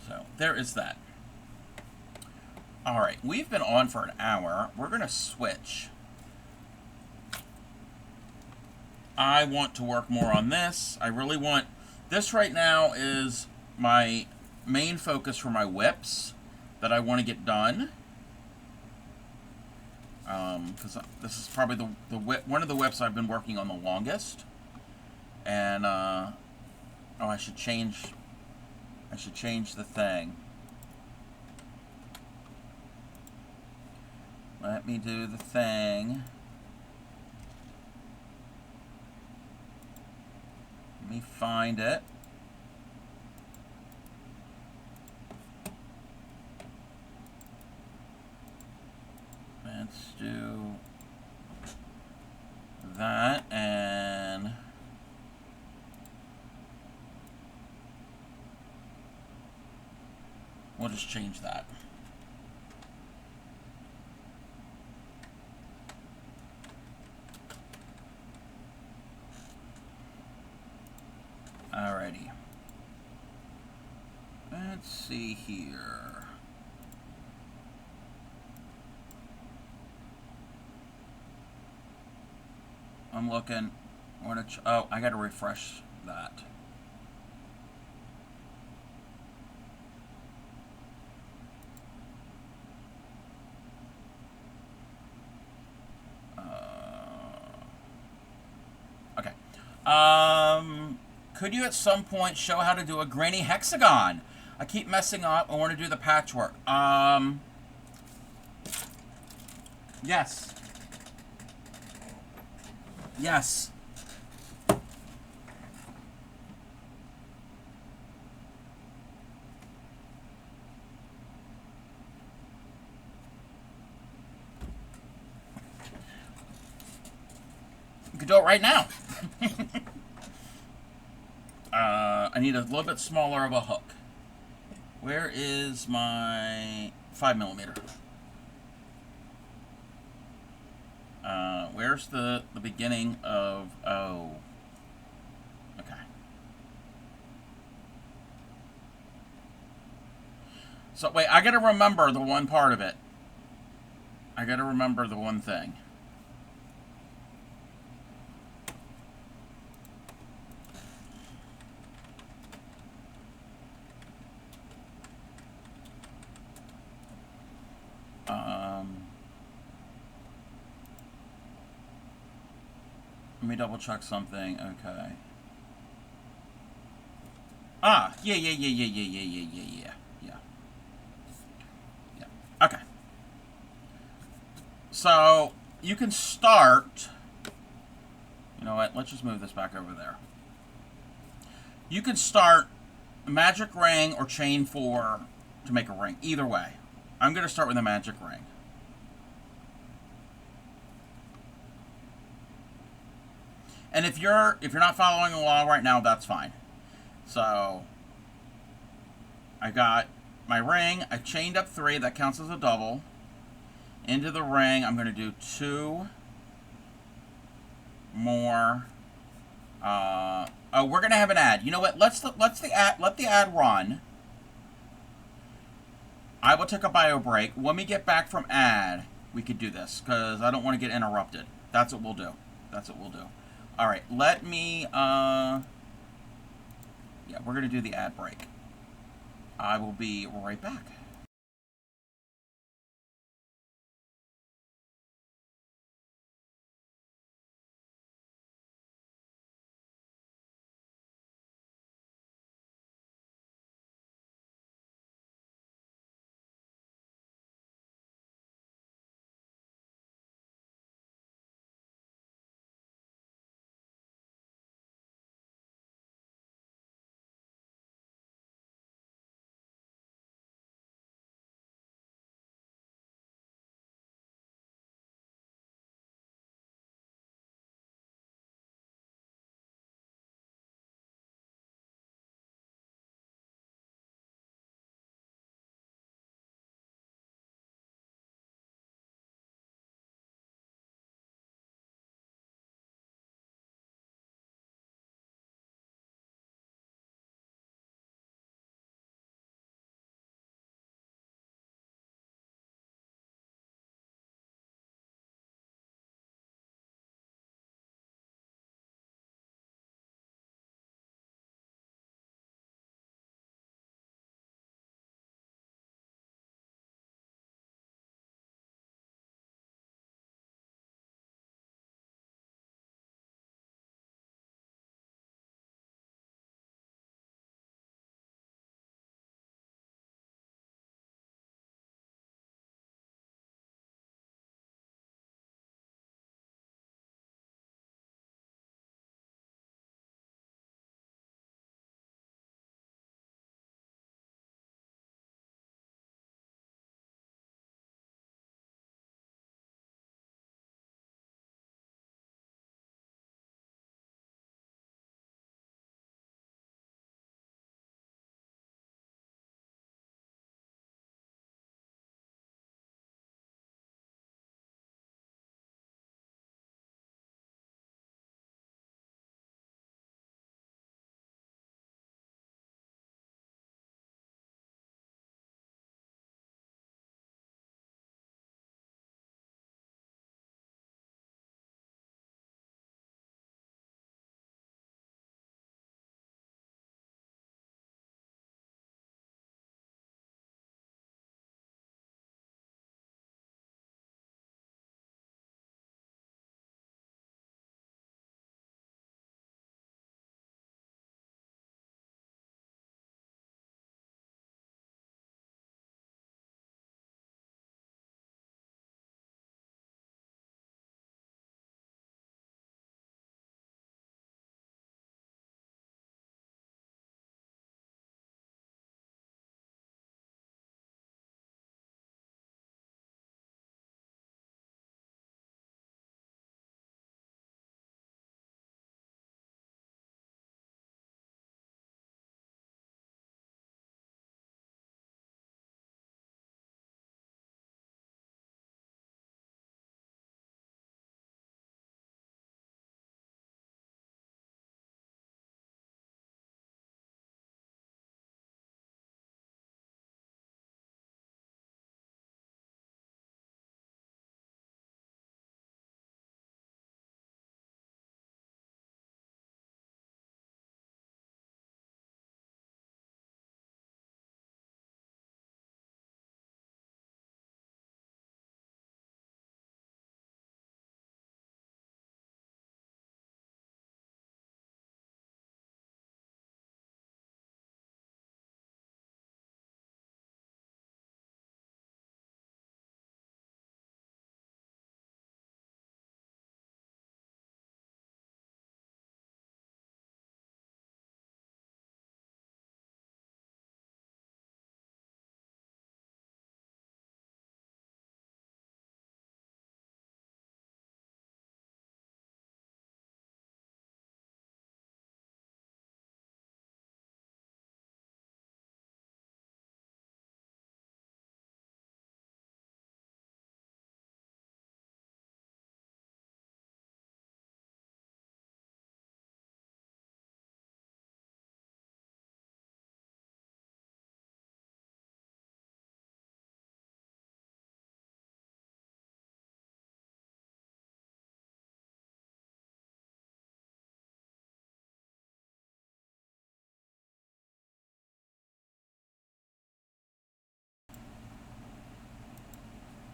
So, there is that. Alright, we've been on for an hour. We're going to switch. I want to work more on this. I really want... This right now is my main focus for my whips that I want to get done. Because this is probably the whip, one of the whips I've been working on the longest. And, oh, I should change the thing. Let me do the thing. Let me find it. Let's do that, and we'll just change that. Alrighty. Let's see here. I'm looking. Oh, I gotta refresh that. Could you at some point show how to do a granny hexagon? I keep messing up. I want to do the patchwork. Yes. Yes. You could do it right now. I need a little bit smaller of a hook. Where is my 5mm? Where's the beginning of... Oh. Okay. So, wait, I gotta remember the one part of it. I gotta remember the one thing. Let me double check something. Okay. Ah, yeah. Yeah. Okay. So, you can start... You know what? Let's just move this back over there. You can start magic ring or chain 4 to make a ring. Either way. I'm going to start with a magic ring. And if you're not following along right now, that's fine. So I got my ring. I chained up 3. That counts as a double. Into the ring, I'm going to do 2 more. Oh, we're going to have an ad. You know what? Let the ad run. I will take a bio break. When we get back from ad, we could do this because I don't want to get interrupted. That's what we'll do. That's what we'll do. All right, let me, yeah, we're going to do the ad break. I will be right back.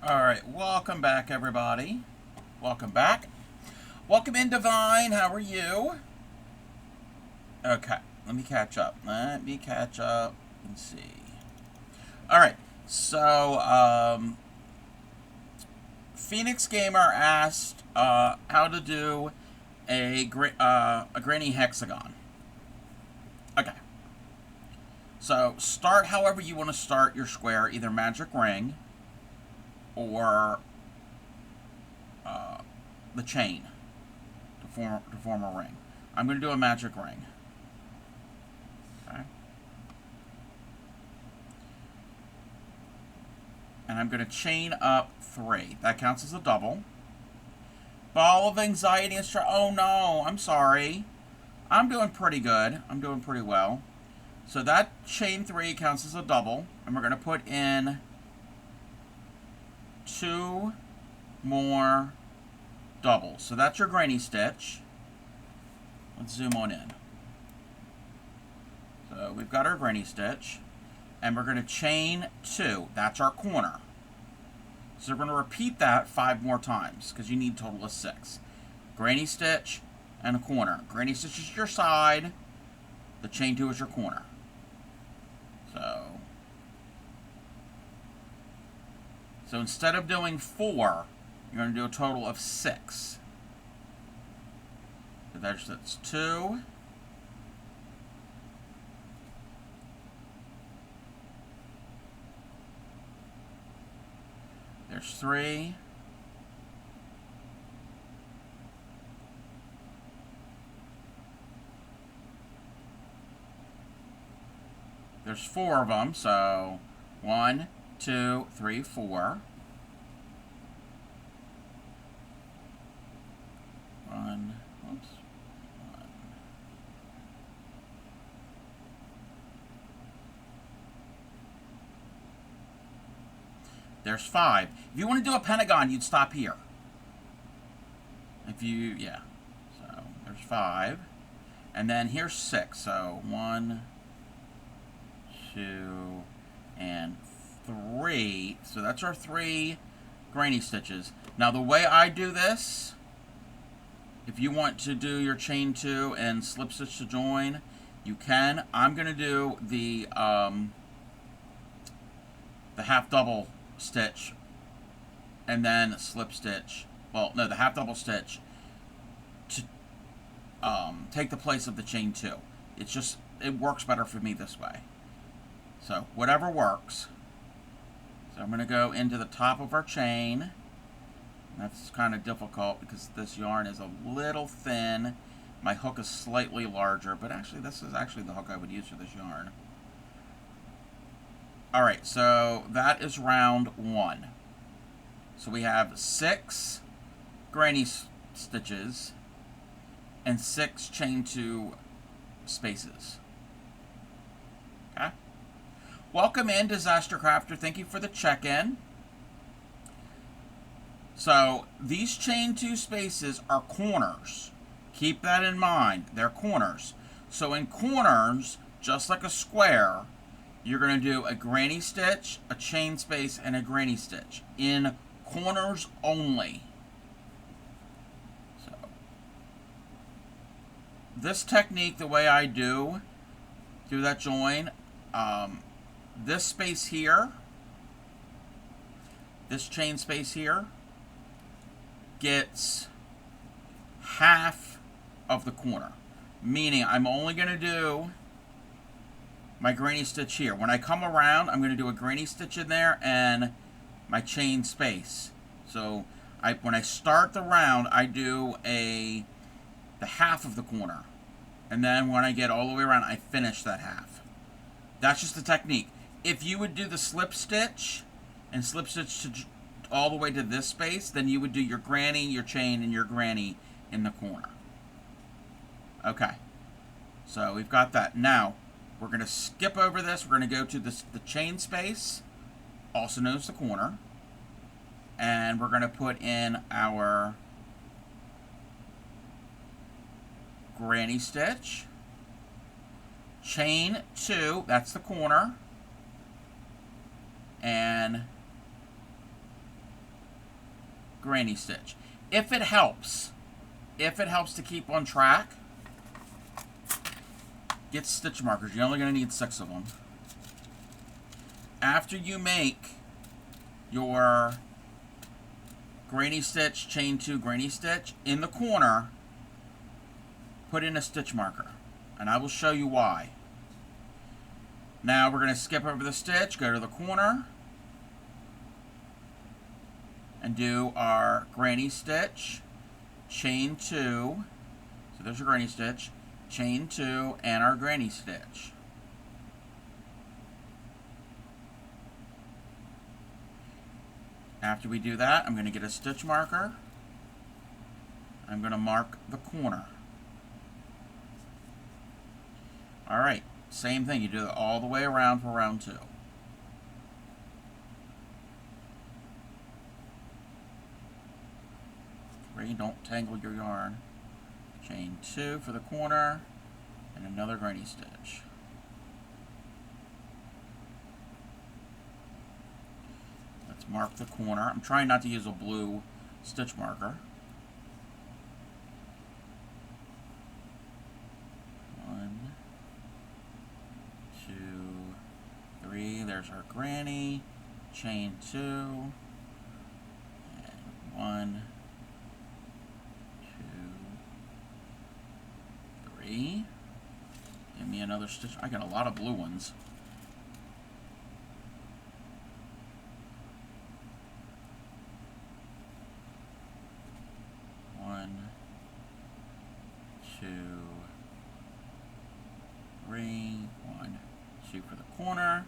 All right, welcome back, everybody. Welcome back. Welcome in, Divine. How are you? Okay, let me catch up. Let's see. All right, so Phoenix Gamer asked how to do a granny hexagon. Okay, so start however you want to start your square, either magic ring or the chain to form a ring. I'm going to do a magic ring. Okay. And I'm going to chain up 3. That counts as a double. Ball of anxiety and stress. Oh no, I'm sorry. I'm doing pretty good. I'm doing pretty well. So that chain 3 counts as a double. And we're going to put in 2 more doubles. So that's your granny stitch. Let's zoom on in. So we've got our granny stitch. And we're going to chain 2. That's our corner. So we're going to repeat that 5 more times because you need a total of 6. Granny stitch and a corner. Granny stitch is your side. The chain 2 is your corner. So instead of doing 4, you're going to do a total of 6. So that's 2. There's 3. There's 4 of them, so 1, 2, 3, 4. 1. There's 5. If you want to do a pentagon, you'd stop here. Yeah. So there's 5. And then here's 6. So 1, 2, and 3. So that's our 3 granny stitches. Now the way I do this, if you want to do your chain 2 and slip stitch to join, you can. I'm going to do the half double stitch and then slip stitch. Well, no, the half double stitch to take the place of the chain 2. It works better for me this way. So whatever works. So I'm going to go into the top of our chain. That's kind of difficult because this yarn is a little thin. My hook is slightly larger, but actually this is actually the hook I would use for this yarn. Alright, so that is round 1. So we have 6 granny stitches and 6 chain 2 spaces. Okay? Welcome in, Disaster Crafter. Thank you for the check-in. So these chain 2 spaces are corners. Keep that in mind. They're corners. So in corners, just like a square, you're going to do a granny stitch, a chain space, and a granny stitch. In corners only. So this technique, the way I do that join, this space here, this chain space here, gets half of the corner. Meaning I'm only going to do my granny stitch here. When I come around, I'm going to do a granny stitch in there and my chain space. So when I start the round, I do the half of the corner. And then when I get all the way around, I finish that half. That's just the technique. If you would do the slip stitch and slip stitch all the way to this space, then you would do your granny, your chain, and your granny in the corner. Okay. So we've got that. Now, we're going to skip over this. We're going to go to the chain space, also known as the corner. And we're going to put in our granny stitch, chain 2, that's the corner, and granny stitch. If it helps to keep on track, get stitch markers. You're only going to need 6 of them. After you make your granny stitch, chain 2 granny stitch, in the corner, put in a stitch marker. And I will show you why. Now we're going to skip over the stitch, go to the corner, and do our granny stitch, chain 2. So there's your granny stitch, chain 2, and our granny stitch. After we do that, I'm going to get a stitch marker. I'm going to mark the corner. All right, same thing. You do it all the way around for round 2. Don't tangle your yarn. Chain 2 for the corner, and another granny stitch. Let's mark the corner. I'm trying not to use a blue stitch marker. 1, 2, 3. There's our granny. Chain 2, and 1, 2, 3. Give me another stitch. I got a lot of blue ones. One, 2, 3. 1, 2 for the corner.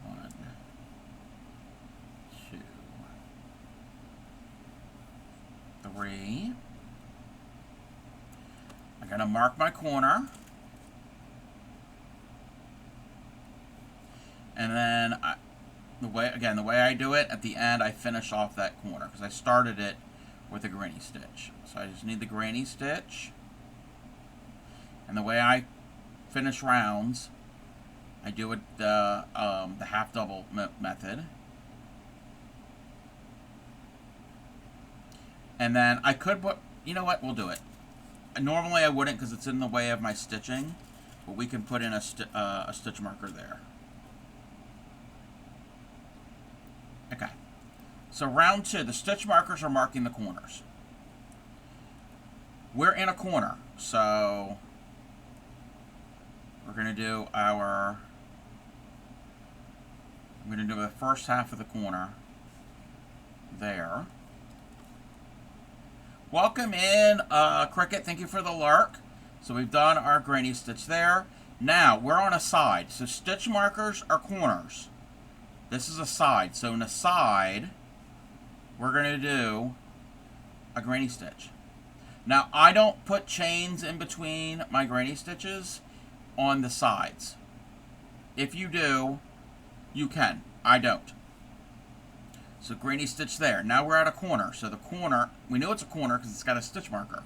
1, 2, 3. I'm going to mark my corner. And then the way I do it, at the end I finish off that corner because I started it with a granny stitch. So I just need the granny stitch. And the way I finish rounds, I do it the half double method. And then I could put, you know what, we'll do it. Normally I wouldn't because it's in the way of my stitching, but we can put in a stitch marker there. Okay. So round 2, the stitch markers are marking the corners. We're in a corner, so we're going to do I'm going to do the first half of the corner there. Welcome in, Cricket. Thank you for the lurk. So we've done our granny stitch there. Now, we're on a side. So stitch markers are corners. This is a side. So in a side, we're going to do a granny stitch. Now, I don't put chains in between my granny stitches on the sides. If you do, you can. I don't. So granny stitch there. Now we're at a corner. So the corner, we know it's a corner because it's got a stitch marker.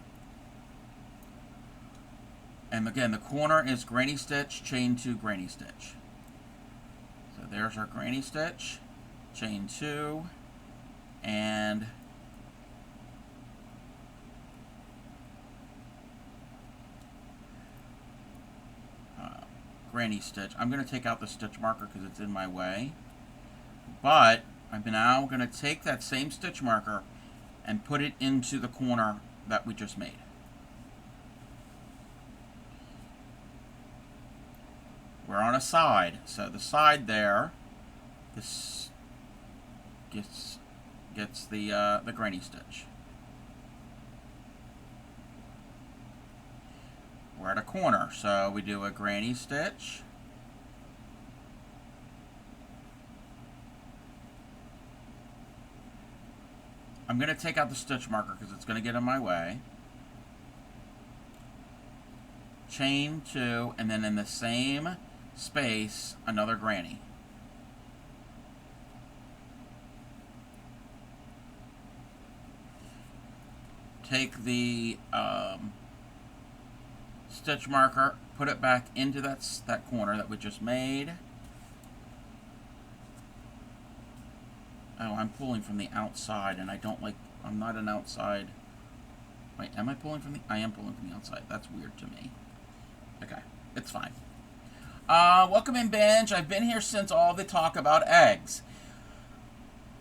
And again, the corner is granny stitch, chain 2, granny stitch. So there's our granny stitch, chain 2, and granny stitch. I'm going to take out the stitch marker because it's in my way. But I'm now going to take that same stitch marker and put it into the corner that we just made. We're on a side, so the side there, this gets the granny stitch. We're at a corner, so we do a granny stitch. I'm going to take out the stitch marker because it's going to get in my way. Chain 2, and then in the same space, another granny. Take the stitch marker, put it back into that corner that we just made. Oh, I'm pulling from the outside, and I don't like... I'm not an outside... Wait, am I pulling from the... I am pulling from the outside. That's weird to me. Okay, it's fine. Welcome in, Binge. I've been here since all the talk about eggs.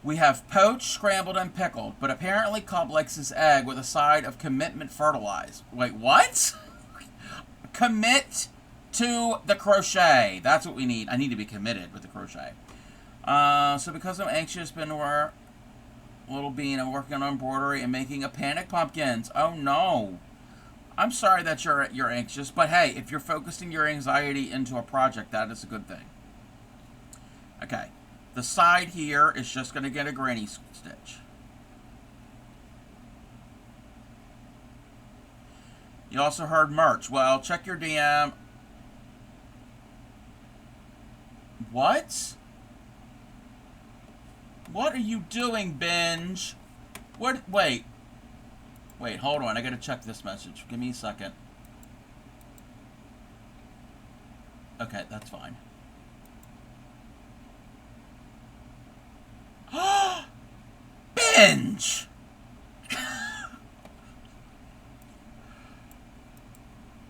We have poached, scrambled, and pickled, but apparently Cub likes his egg with a side of commitment fertilized. Wait, what? Commit to the crochet. That's what we need. I need to be committed with the crochet. So because I'm anxious, been where little bean, I'm working on embroidery and making a panic pumpkins. Oh no. I'm sorry that you're anxious, but hey, if you're focusing your anxiety into a project, that is a good thing. Okay. The side here is just going to get a granny stitch. You also heard merch. Well, check your DM. What? What are you doing, Binge? What? Wait. Wait, hold on. I gotta check this message. Give me a second. Okay, that's fine. Binge!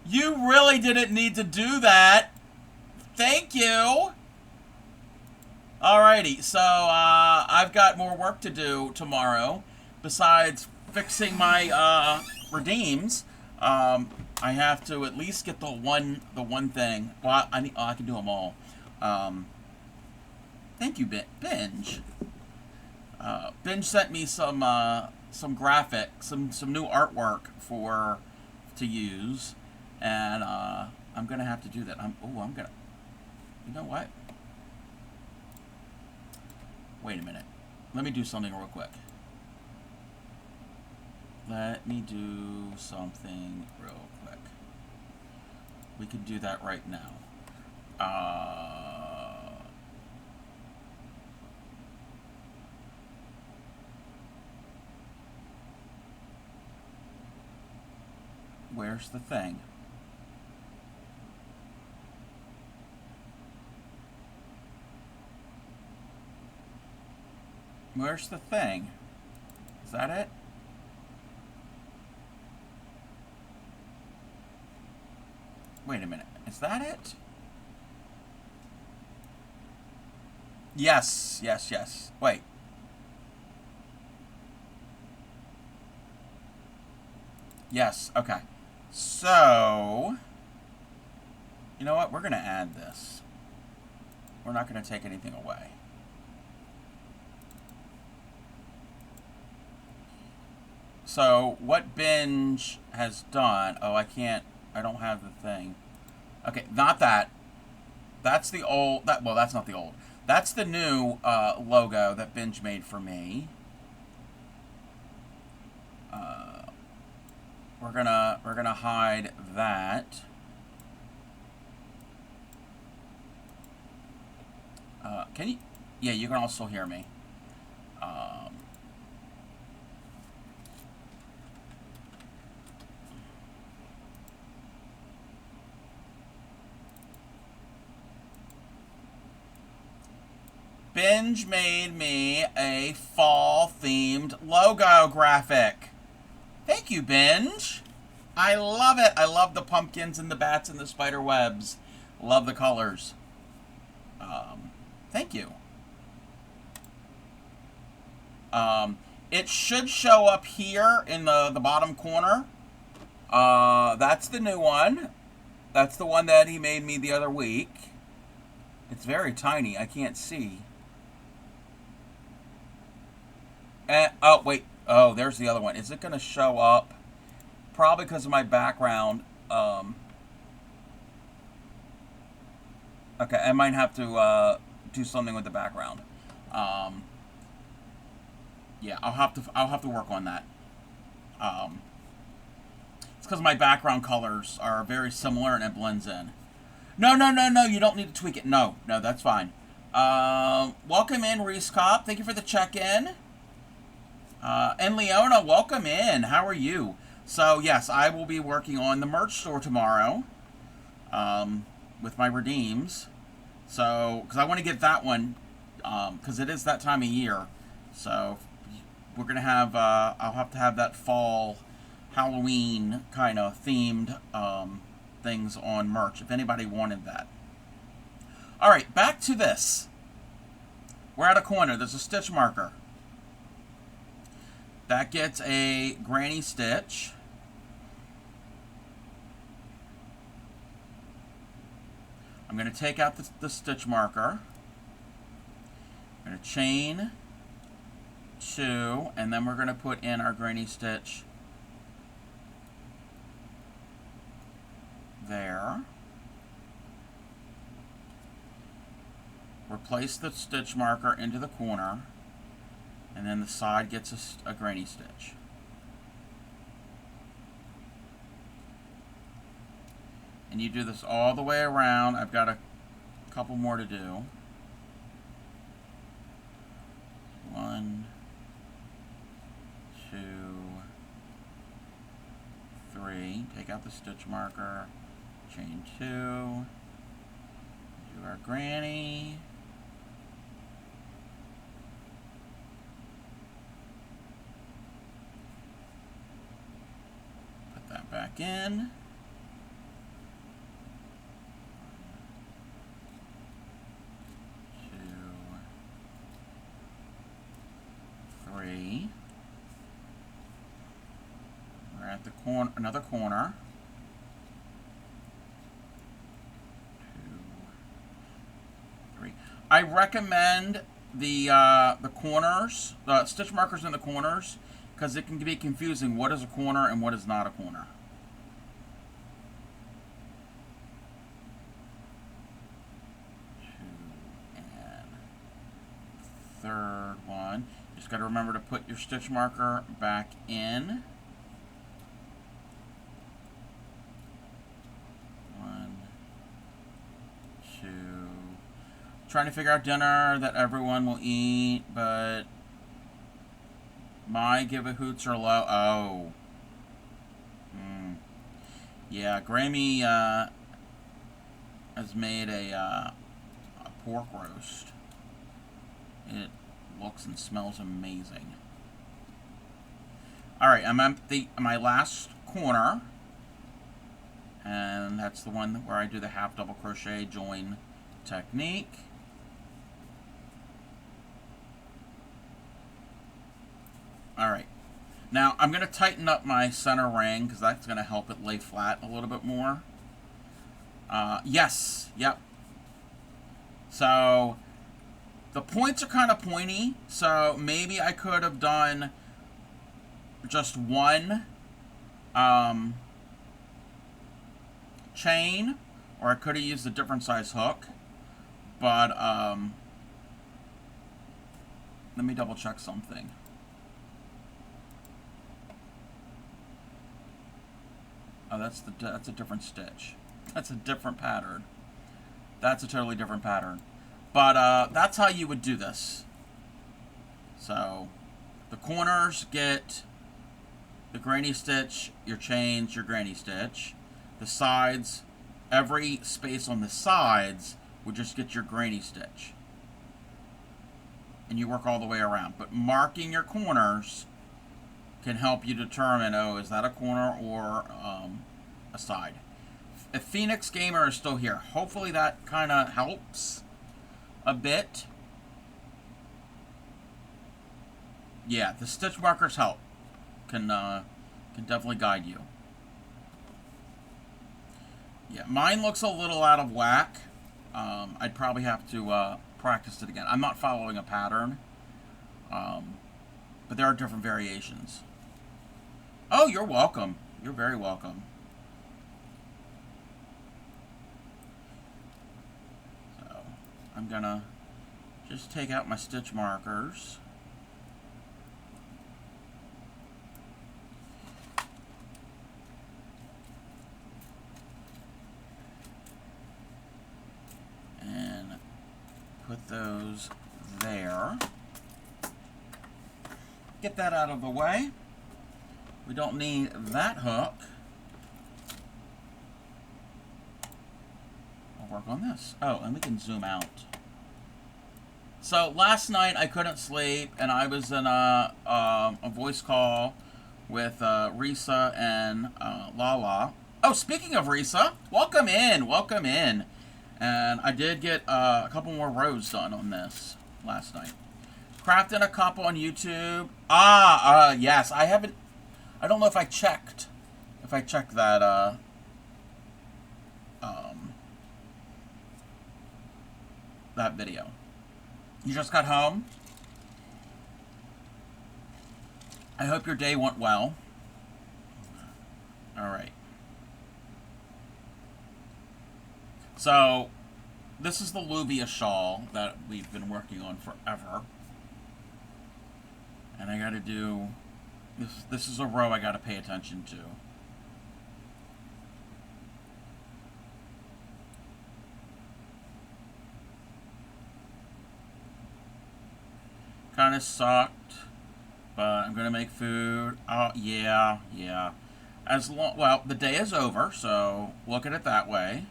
You really didn't need to do that. Thank you. Alrighty, so I've got more work to do tomorrow. Besides fixing my redeems, I have to at least get the one thing. Well, I can do them all. Thank you, Binge. Binge sent me some graphics, some new artwork to use, and I'm gonna have to do that. You know what? Wait a minute. Let me do something real quick. We could do that right now. Where's the thing? Where's the thing? Is that it? Wait a minute. Is that it? Yes, yes, yes. Wait. Yes, okay. So, you know what? We're going to add this. We're not going to take anything away. So, what Binge has done... Oh, I don't have the thing. Okay, not that. That's the old... Well, that's not the old. That's the new logo that Binge made for me. We're gonna hide that. Can you? Yeah, you can also hear me. Binge made me a fall-themed logo graphic. Thank you, Binge. I love it. I love the pumpkins and the bats and the spider webs. Love the colors. Thank you. It should show up here in the bottom corner. That's the new one. That's the one that he made me the other week. It's very tiny. I can't see. Oh, wait. Oh, there's the other one. Is it going to show up? Probably because of my background. Okay, I might have to do something with the background. Yeah, I'll have to work on that. It's because my background colors are very similar and it blends in. No, you don't need to tweak it. No, that's fine. Welcome in, Reese Cop. Thank you for the check-in. And Leona, welcome in. How are you? So, yes, I will be working on the merch store tomorrow with my redeems. So, because I want to get that one, because it is that time of year. So we're gonna have I'll have to have that fall Halloween kind of themed things on merch if anybody wanted that. All right, back to this. We're at a corner. There's a stitch marker. That gets a granny stitch. I'm going to take out the stitch marker. I'm going to chain 2, and then we're going to put in our granny stitch there. Replace the stitch marker into the corner, and then the side gets a granny stitch. And you do this all the way around. I've got a couple more to do. 1, 2, 3. Take out the stitch marker. Chain 2. Do our granny. Put that back in. 3. We're at the corner, another corner. 2, 3. I recommend the corners, the stitch markers in the corners, because it can be confusing. What is a corner and what is not a corner? Third one. Just got to remember to put your stitch marker back in. 1, 2. Trying to figure out dinner that everyone will eat, but my give a hoots are low. Oh. Yeah, Grammy has made a pork roast. It looks and smells amazing. Alright, I'm at my last corner. And that's the one where I do the half double crochet join technique. Alright. Now, I'm going to tighten up my center ring because that's going to help it lay flat a little bit more. Yes. Yep. So the points are kind of pointy, so maybe I could have done just one chain, or I could have used a different size hook, but let me double check something. Oh, that's a different stitch. That's a different pattern. That's a totally different pattern. But that's how you would do this. So the corners get the granny stitch, your chains, your granny stitch. The sides, every space on the sides would just get your granny stitch. And you work all the way around. But marking your corners can help you determine, oh, is that a corner or a side? If Phoenix Gamer is still here, hopefully that kind of helps a bit. Yeah, the stitch markers help. Can definitely guide you. Yeah, mine looks a little out of whack. I'd probably have to practice it again. I'm not following a pattern, but there are different variations. Oh, you're welcome. You're very welcome. So, I'm gonna just take out my stitch markers. And put those there. Get that out of the way. We don't need that hook. I'll work on this. Oh, and we can zoom out. So last night I couldn't sleep, and I was in a voice call with Risa and Lala. Oh, speaking of Risa, welcome in, welcome in. And I did get a couple more rows done on this last night. Crafting a couple on YouTube. Yes, I haven't. I don't know if I checked. If I checked that that video. You just got home? I hope your day went well. All right. So, this is the Luvia shawl that we've been working on forever. And I gotta do... This is a row I gotta pay attention to. Kind of sucked, but I'm gonna make food. Oh yeah. Well, the day is over, so look at it that way.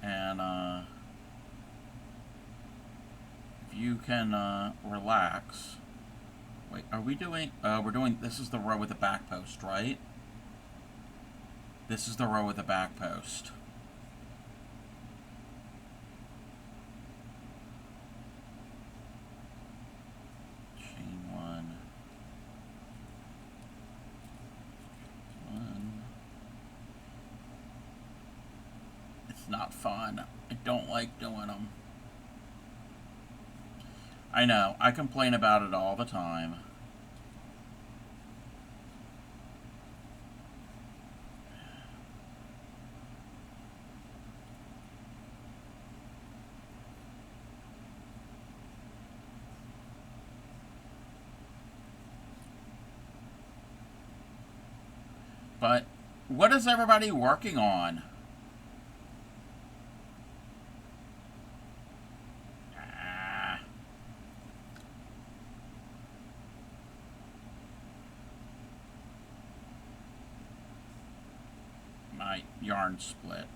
And if you can relax. Wait, are we doing? We're doing. This is the row with the back post, right? This is the row with the back post. Not fun. I don't like doing them. I know. I complain about it all the time. But what is everybody working on? Yarn split.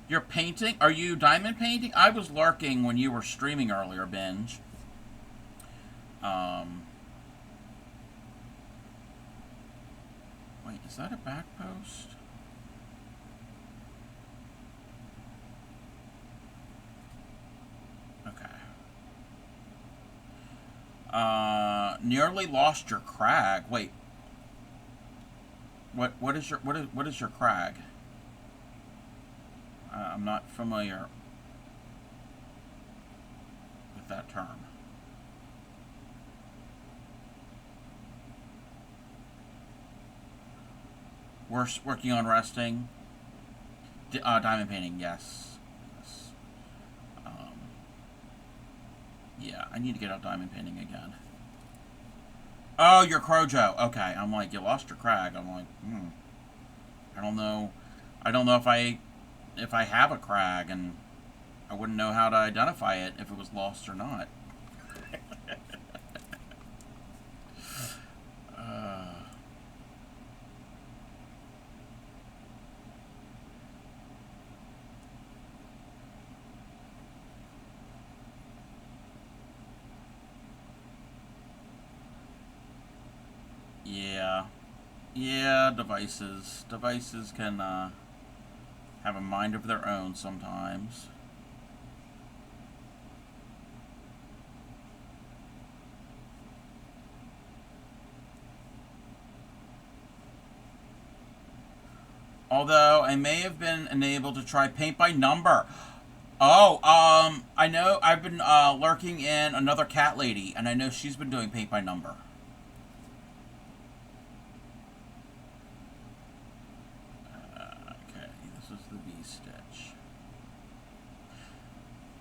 You're painting? Are you diamond painting? I was lurking when you were streaming earlier, Binge. Wait, is that a back post? Okay. Nearly lost your crag. Wait. What is your crag? I'm not familiar with that term. We're working on resting. Diamond painting, yes. Yeah, I need to get out diamond painting again. Oh, you're Crojo. Okay, I'm like, you lost your crag. I'm like, I don't know if I have a crag, and I wouldn't know how to identify it if it was lost or not. Yeah, devices. Devices can have a mind of their own sometimes. Although I may have been enabled to try paint by number. Oh, I know I've been lurking in another cat lady, and I know she's been doing paint by number.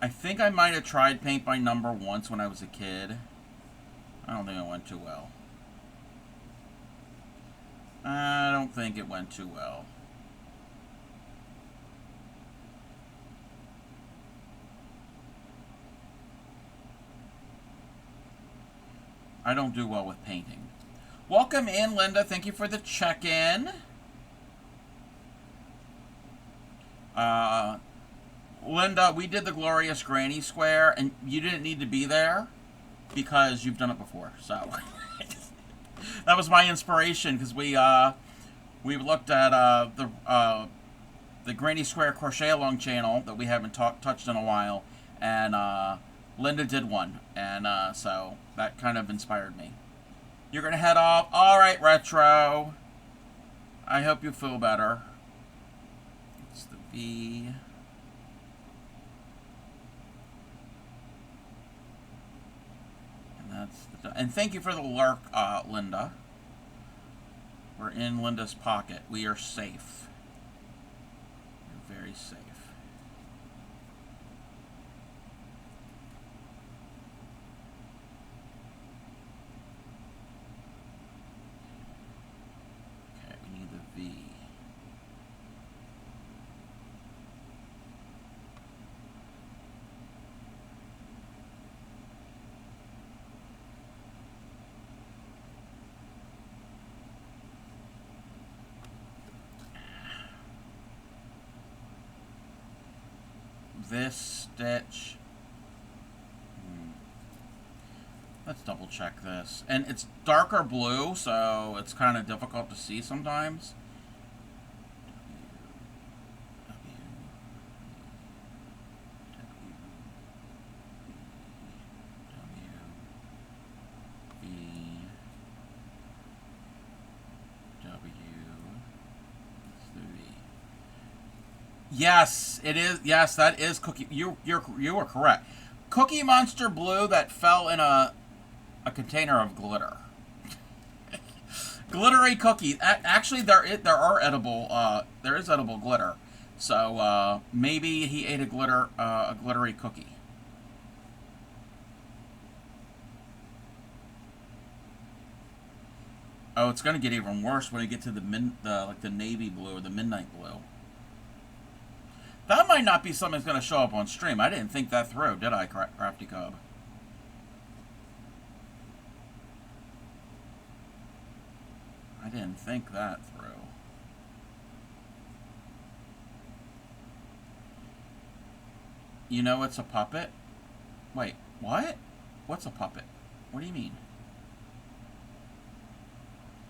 I think I might have tried paint by number once when I was a kid. I don't think it went too well. I don't think it went too well. I don't do well with painting. Welcome in, Linda. Thank you for the check-in. Linda, we did the glorious granny square, and you didn't need to be there because you've done it before. So that was my inspiration because we looked at the granny square crochet along channel that we haven't touched in a while, and Linda did one, and so that kind of inspired me. You're gonna head off. All right, Retro. I hope you feel better. It's the V. And thank you for the lurk, Linda. We're in Linda's pocket. We are safe. We're very safe. Okay, we need the V. This stitch. Let's double check this. And it's darker blue, so it's kind of difficult to see sometimes. Yes, it is. Yes, that is Cookie. You are correct. Cookie Monster Blue that fell in a container of glitter. Glittery cookies. Actually, there are edible. There is edible glitter. So maybe he ate a glittery cookie. Oh, it's gonna get even worse when you get to the navy blue or the midnight blue. That might not be something that's going to show up on stream. I didn't think that through, did I, Crafty Cub? I didn't think that through. You know it's a puppet? Wait, what? What's a puppet? What do you mean?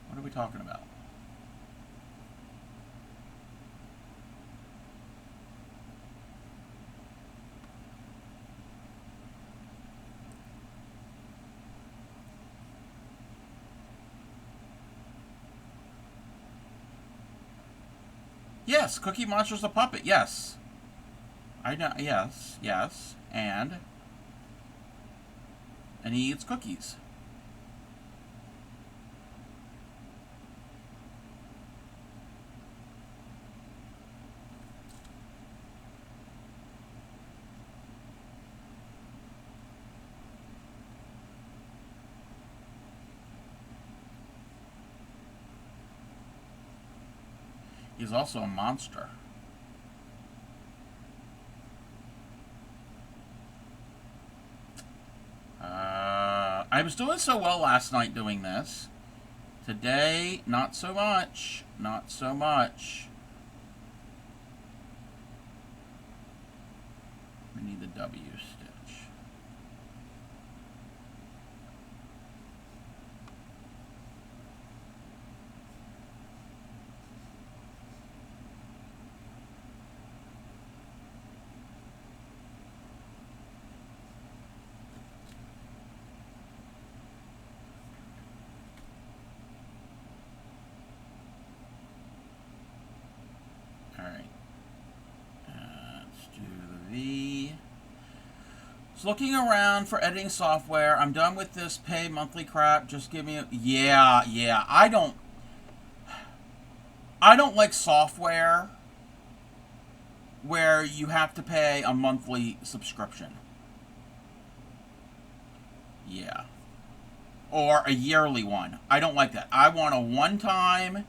What are we talking about? Yes, Cookie Monster's a puppet, yes. I know, yes, and he eats cookies. He's also a monster. I was doing so well last night doing this. Today, not so much. Not so much. We need the W stitch. Alright. Let's do the V. So looking around for editing software. I'm done with this pay monthly crap. Just give me a... Yeah. I don't like software where you have to pay a monthly subscription. Yeah. Or a yearly one. I don't like that. I want a one-time,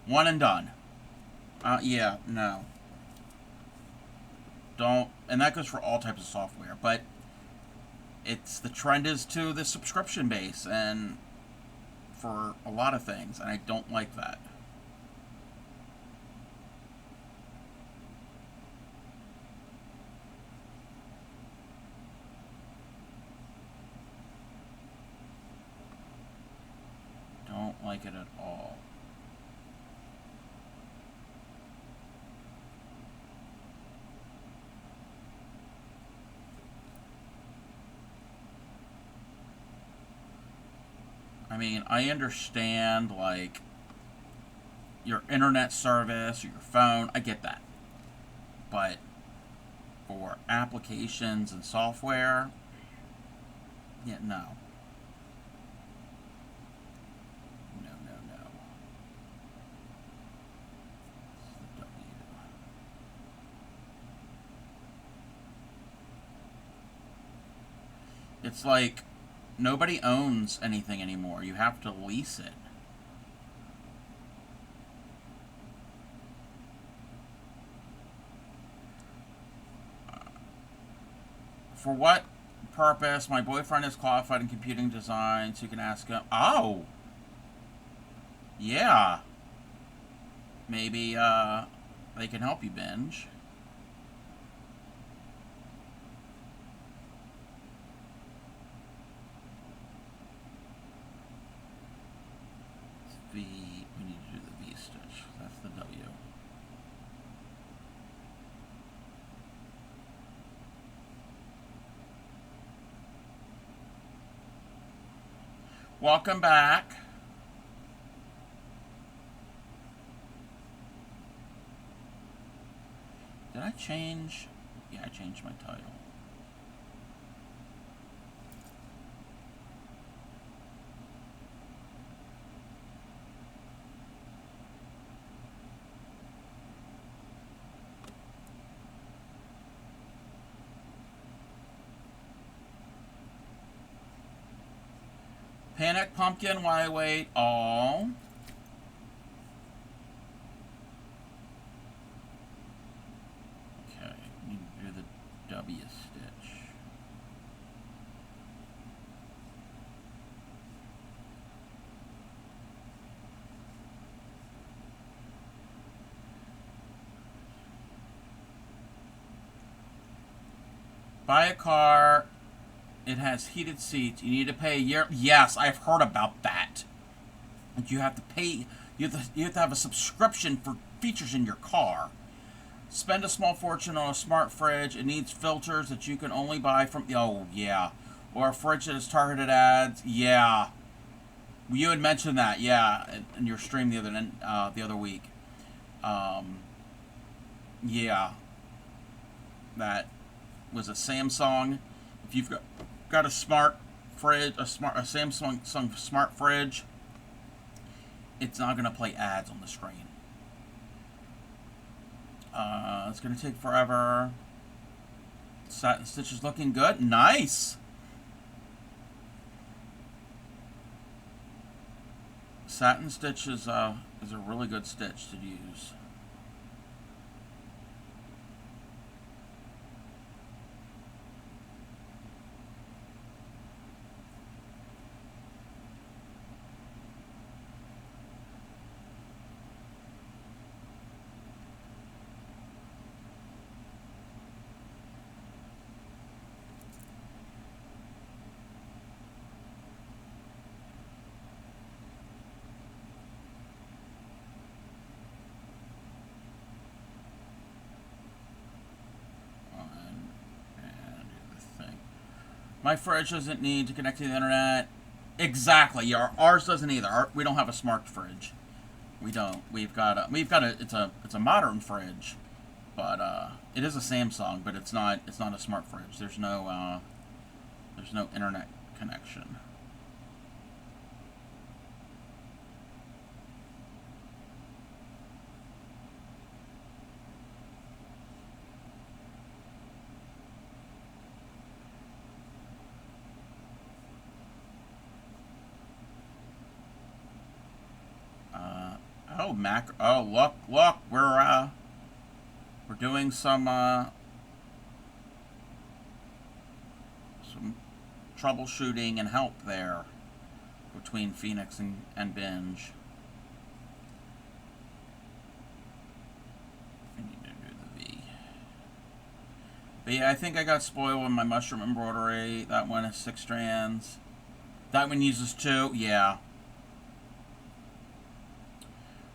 one and done. Yeah, no. Don't, and that goes for all types of software, but the trend is to the subscription base, and for a lot of things, and I don't like that. like it at all. I mean, I understand, like, your internet service or your phone. I get that. But for applications and software, yeah, no. No, no, no. It's the W. It's like nobody owns anything anymore. You have to lease it. For what purpose? My boyfriend is qualified in computing design, so you can ask him. Oh, yeah. Maybe they can help you binge. V. We need to do the V stitch. That's the W. Welcome back. Did I change? Yeah, I changed my title. Panic Pumpkin, why wait all? Okay, need to do the W stitch. Buy a car. It has heated seats. You need to pay a year. Yes, I've heard about that. And you have to pay. You have to have a subscription for features in your car. Spend a small fortune on a smart fridge. It needs filters that you can only buy from. Oh yeah, or a fridge that has targeted ads. Yeah, you had mentioned that. Yeah, in your stream the other week. Yeah, that was a Samsung. If you've got a smart fridge, a Samsung smart fridge, it's not going to play ads on the screen. It's going to take forever. Satin stitch is looking good. Nice. Satin stitch is a really good stitch to use. My fridge doesn't need to connect to the internet. Exactly. Yeah, ours doesn't either. We don't have a smart fridge. We don't. We've got a. It's a modern fridge, but it is a Samsung, but it's not a smart fridge. There's no internet connection. Oh, Mac. Oh, look. We're doing some troubleshooting and help there between Phoenix and Binge. I need to do the V. But yeah, I think I got spoiled with my mushroom embroidery. That one is 6 strands. That one uses 2. Yeah.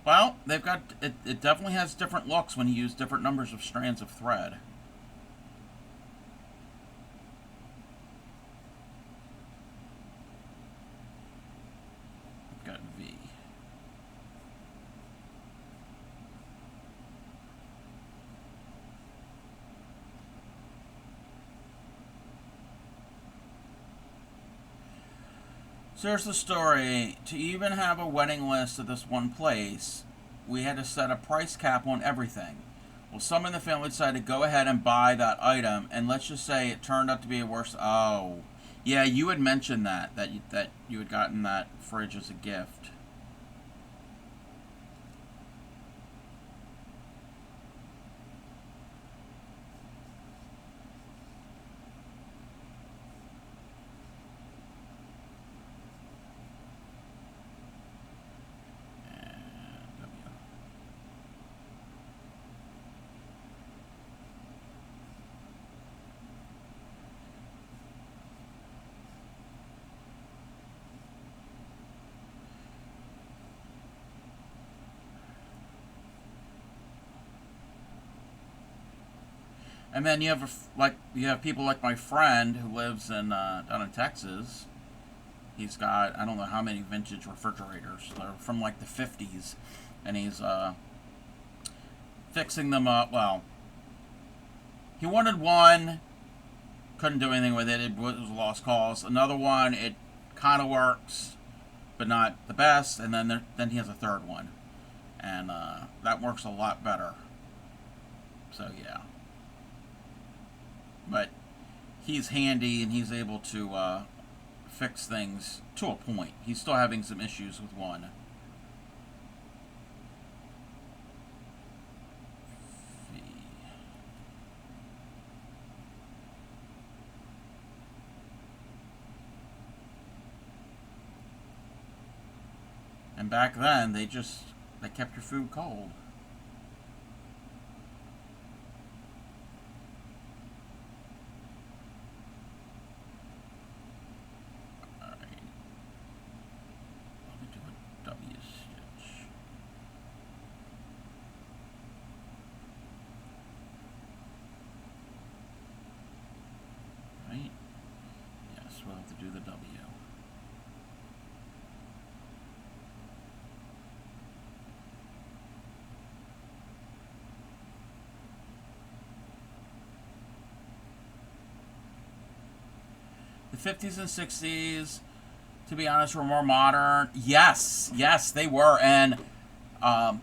Well, they've got it. It definitely has different looks when you use different numbers of strands of thread. I've got V. So here's the story. To even have a wedding list at this one place, we had to set a price cap on everything. Well, some in the family decided to go ahead and buy that item, and let's just say it turned out to be a worse. Oh, yeah, you had mentioned that you had gotten that fridge as a gift. And then you have people like my friend who lives in down in Texas. He's got I don't know how many vintage refrigerators. They're from like the 50s, and he's fixing them up. Well, he wanted one, couldn't do anything with it. It was a lost cause. Another one, it kind of works, but not the best. And then he has a third one, and that works a lot better. So yeah, but he's handy and he's able to fix things to a point. He's still having some issues with one. And back then, they kept your food cold. Alright. Let me do a W stitch. Right? Yes, we'll have to do the W. The 50s and 60s, to be honest, were more modern. Yes, yes, they were. And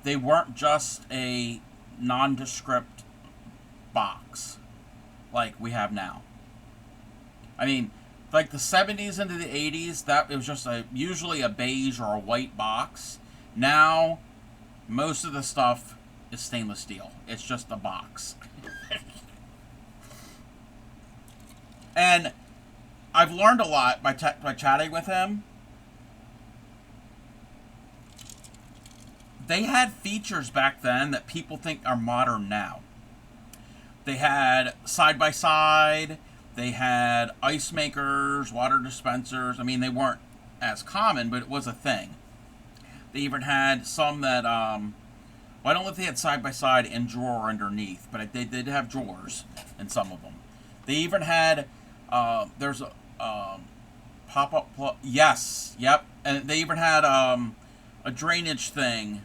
they weren't just a nondescript box like we have now. I mean, like the 70s into the 80s, that it was just usually a beige or a white box. Now, most of the stuff is stainless steel. It's just a box. And I've learned a lot by chatting with him. They had features back then that people think are modern now. They had side by side. They had ice makers, water dispensers. I mean, they weren't as common, but it was a thing. They even had some that, well, I don't know if they had side by side and drawer underneath, but they did have drawers in some of them. They even had, there's a pop up plug. Yes, yep. And they even had a drainage thing.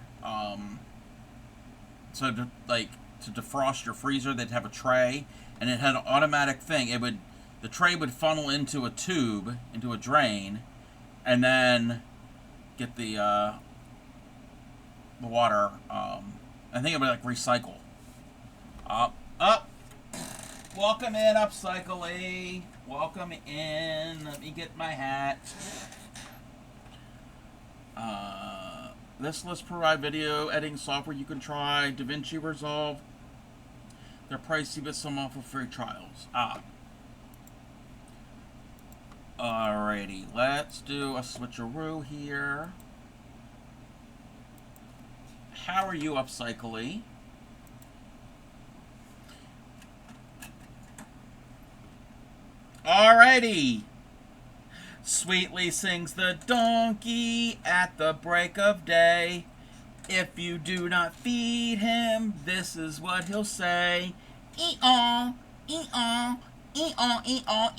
So to defrost your freezer, they'd have a tray, and it had an automatic thing. The tray would funnel into a tube, into a drain, and then get the water. I think it would like recycle. Up. Welcome in, Upcycle. Welcome in. Let me get my hat. This list provide video editing software you can try. DaVinci Resolve. They're pricey, but some offer free trials. Alrighty, let's do a switcheroo here. How are you, Upcycle? Alrighty. Sweetly sings the donkey at the break of day. If you do not feed him, this is what he'll say. Ee-aw, ee-aw, ee-aw, ee-aw,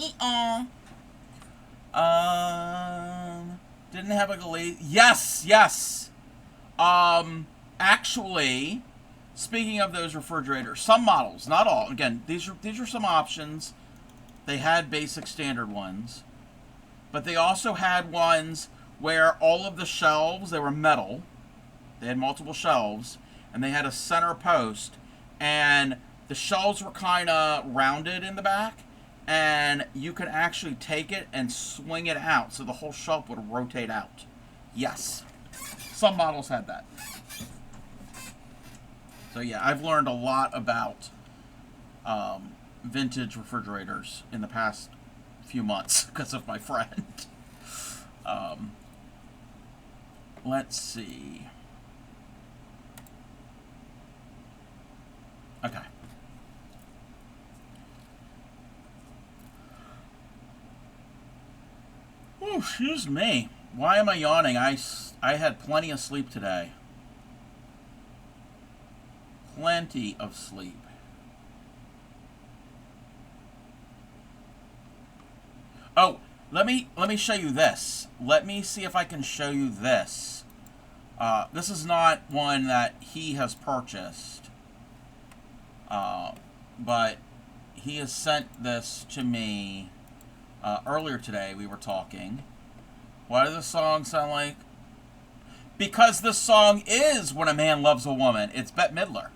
ee-aw. Didn't have a glaze. Yes, yes. Actually, speaking of those refrigerators, some models, not all. Again, these are some options. They had basic standard ones, but they also had ones where all of the shelves, they were metal. They had multiple shelves, and they had a center post, and the shelves were kind of rounded in the back, and you could actually take it and swing it out, so the whole shelf would rotate out. Yes. Some models had that. So yeah, I've learned a lot about vintage refrigerators in the past few months because of my friend. Let's see. Okay. Oh, excuse me. Why am I yawning? I had plenty of sleep today. Plenty of sleep. Oh, let me show you this. Let me see if I can show you this. This is not one that he has purchased. But he has sent this to me earlier today. We were talking. What does the song sound like? Because this song is When a Man Loves a Woman. It's Bette Midler.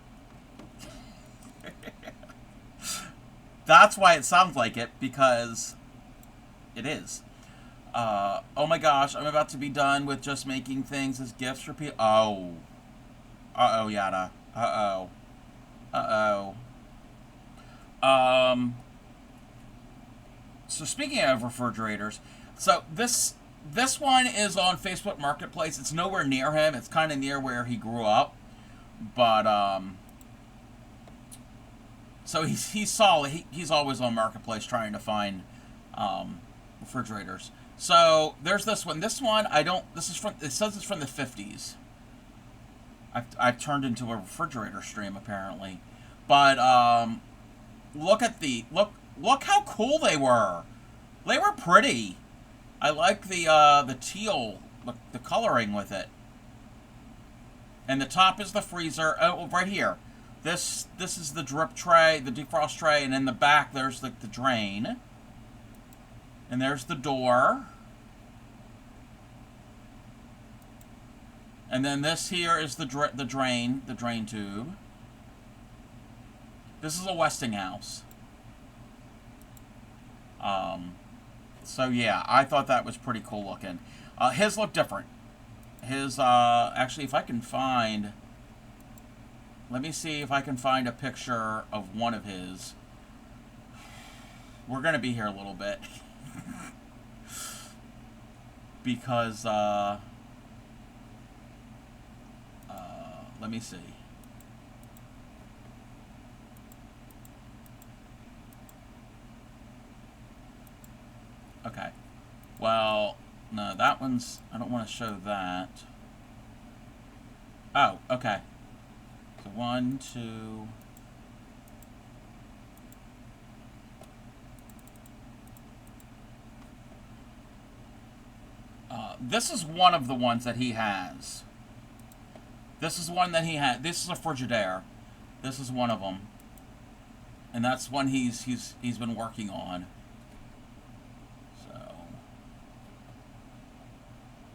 That's why it sounds like it, because it is. Oh my gosh, I'm about to be done with just making things as gifts for people. Oh. Uh-oh, Yada. Uh-oh. Uh-oh. So speaking of refrigerators, so this one is on Facebook Marketplace. It's nowhere near him. It's kind of near where he grew up. But, so he's solid. He's always on Marketplace trying to find refrigerators. So there's this one. This one, it says it's from the 50s. I've turned into a refrigerator stream, apparently. But, look how cool they were. They were pretty. I like the teal, the coloring with it. And the top is the freezer. Oh, right here. This is the drip tray, the defrost tray, and in the back there's the drain. And there's the door. And then this here is the drain tube. This is a Westinghouse. So yeah, I thought that was pretty cool looking. His look different. His, actually, if I can find, let me see if I can find a picture of one of his. We're gonna be here a little bit. Because, let me see. Okay. Well, no, that one's, I don't want to show that. Oh, okay. So 1, 2. This is one of the ones that he has. This is one that he had. This is a Frigidaire. This is one of them. And that's one he's been working on.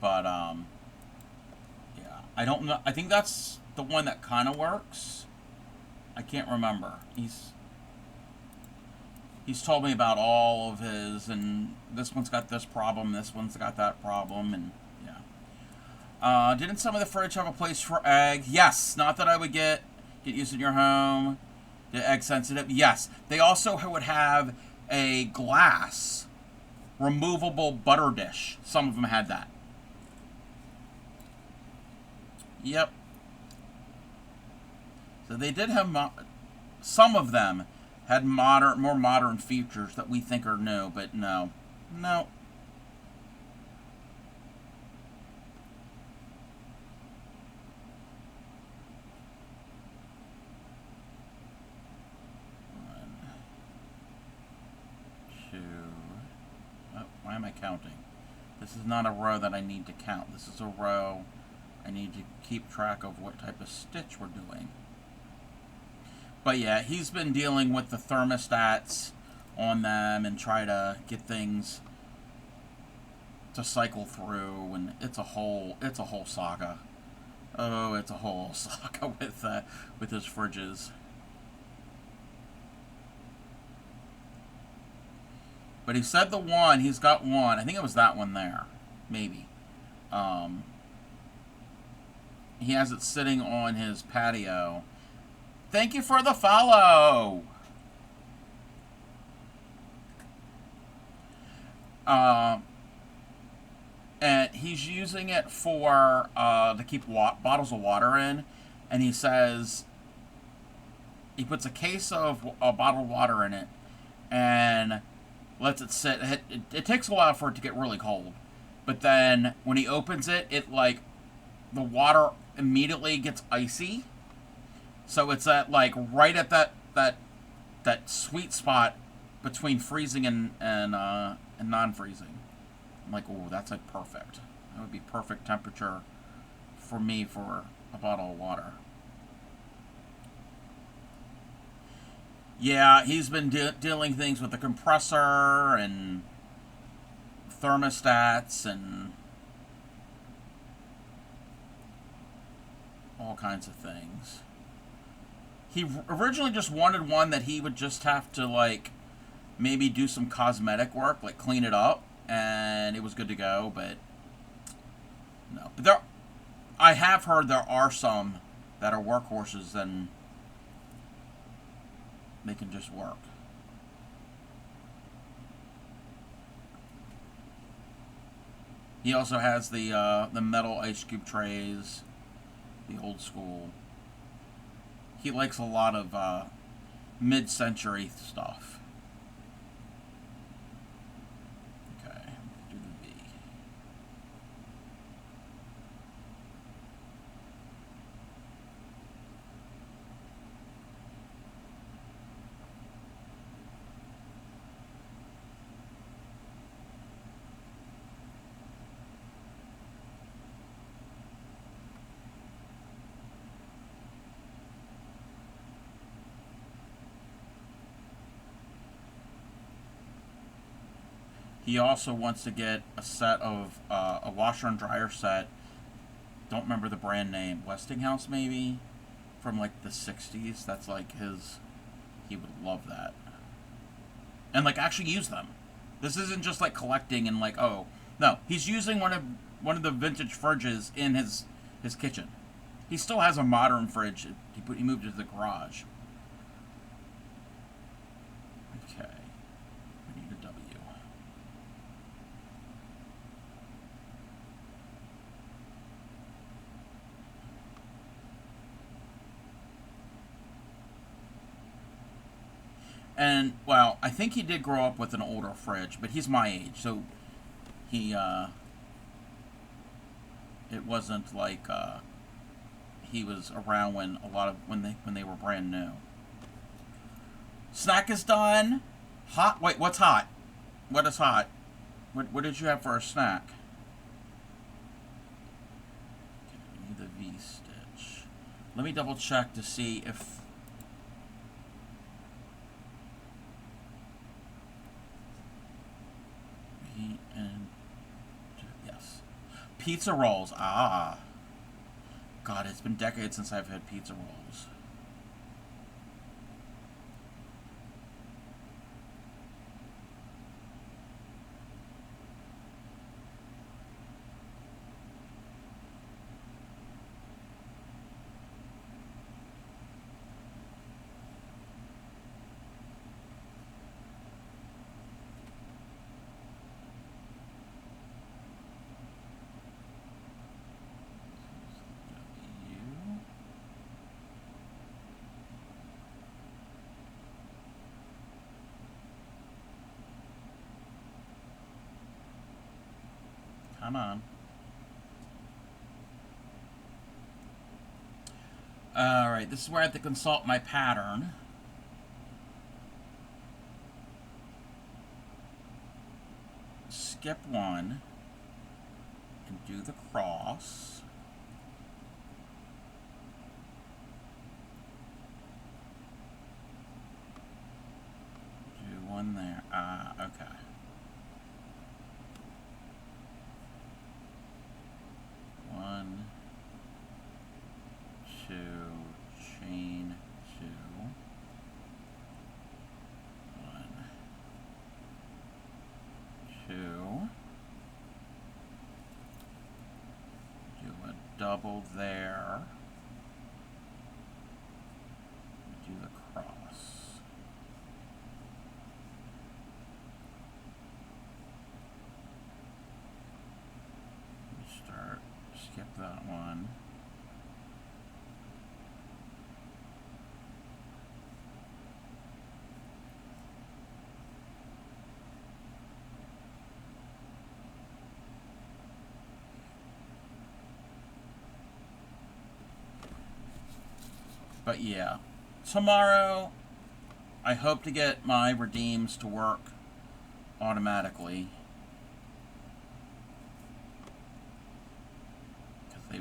But, yeah, I don't know. I think that's the one that kind of works. I can't remember. He's told me about all of his, and this one's got this problem, this one's got that problem, and, yeah. Didn't some of the fridge have a place for eggs? Yes. Not that I would get used in your home. The egg sensitive? Yes. They also would have a glass removable butter dish. Some of them had that. Yep. So they did have some of them had more modern features that we think are new, but no. Why am I counting? This is not a row that I need to count. This is a row I need to keep track of what type of stitch we're doing. But yeah, he's been dealing with the thermostats on them and try to get things to cycle through, and it's a whole saga. Oh, it's a whole saga with his fridges. But he said the one, he's got one. I think it was that one there, maybe. He has it sitting on his patio. Thank you for the follow. And he's using it for to keep bottles of water in, and he says he puts a case of a bottle of water in it and lets it sit. It takes a while for it to get really cold, but then when he opens it, like the water immediately gets icy. So it's at like right at that sweet spot between freezing and non-freezing. I'm like, oh, that's like perfect. That would be perfect temperature for me for a bottle of water. Yeah, he's been dealing things with the compressor and thermostats and all kinds of things. He originally just wanted one that he would just have to, like, maybe do some cosmetic work, like clean it up, and it was good to go, but no. But I have heard there are some that are workhorses and they can just work. He also has the metal ice cube trays, the old school. He likes a lot of mid-century stuff. Okay, do the V. He also wants to get a set of a washer and dryer set. Don't remember the brand name. Westinghouse, maybe? From like the 60s. That's like his. He would love that. And like actually use them. This isn't just like collecting and like, oh. No, he's using one of the vintage fridges in his kitchen. He still has a modern fridge. He moved it to the garage. Okay. I need a W. And, well, I think he did grow up with an older fridge, but he's my age, so he, it wasn't like, he was around when they were brand new. Snack is done. Hot, wait, what's hot? What is hot? What did you have for a snack? Okay, I need the V-stitch. Let me double check to see if and yes, pizza rolls. Ah, God, it's been decades since I've had pizza rolls. Come on. Alright, this is where I have to consult my pattern. skip one and do the cross. Do one there. Okay. One, two, chain two. One, two. Do a double there. Do the cross. Start, skip that one. But yeah, tomorrow I hope to get my redeems to work automatically, because it's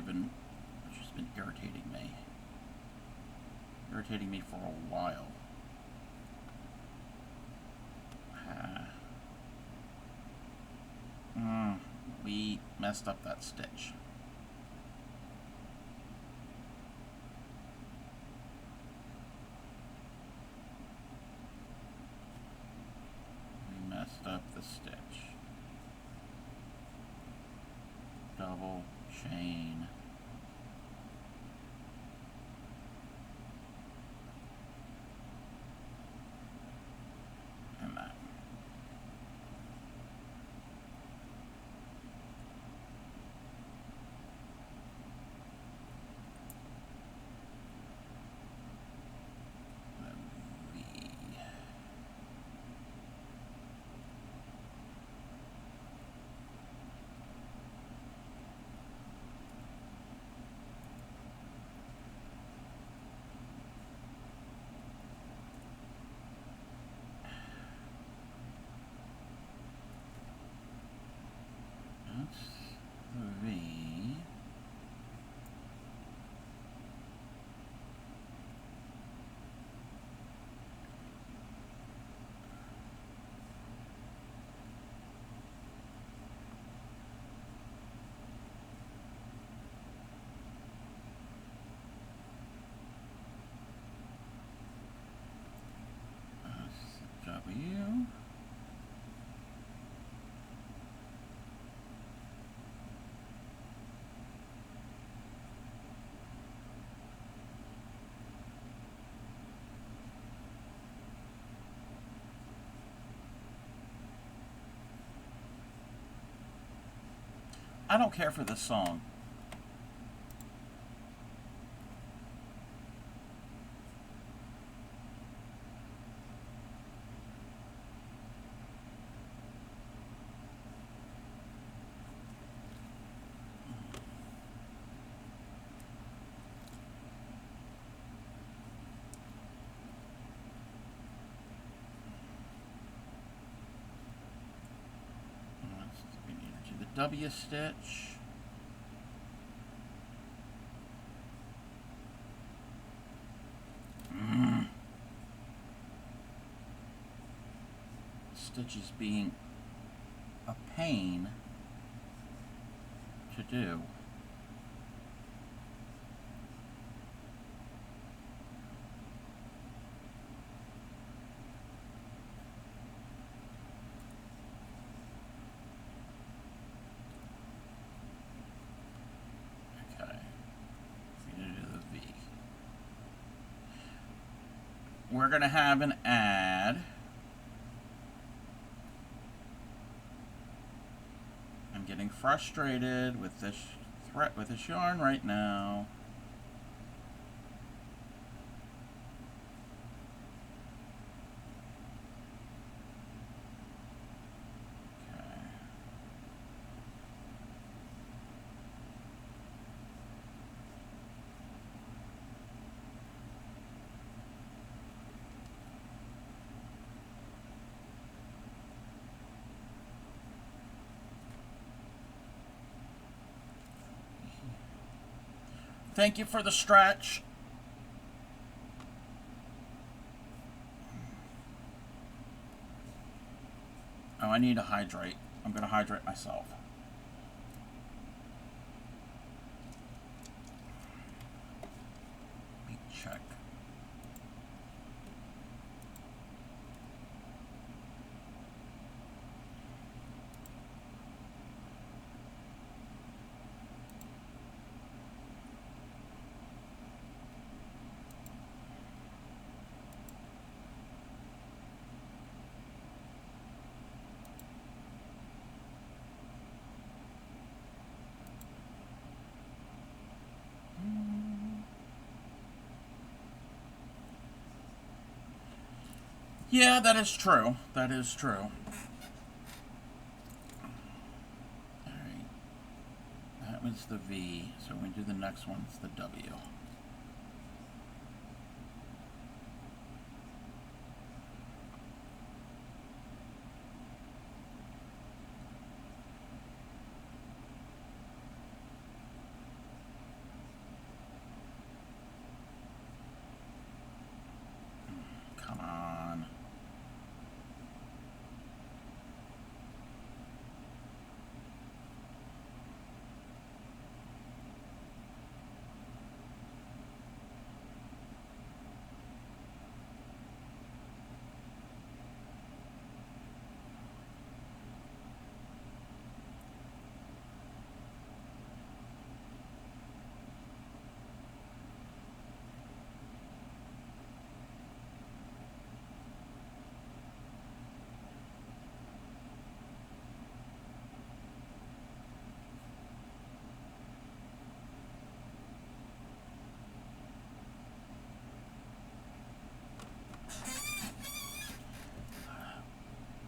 just been irritating me for a while. We messed up that stitch. Up the stitch. Double chain. And that. V. W. I don't care for this song. We need to do the W stitch. Stitches being a pain to do. Okay, we need to do the V. We're going to have an add. I'm getting frustrated with this yarn right now. Thank you for the stretch. Oh, I need to hydrate. I'm going to hydrate myself. Let me check. Yeah, that is true. That is true. Alright. That was the V. So when we do the next one, it's the W. Come on.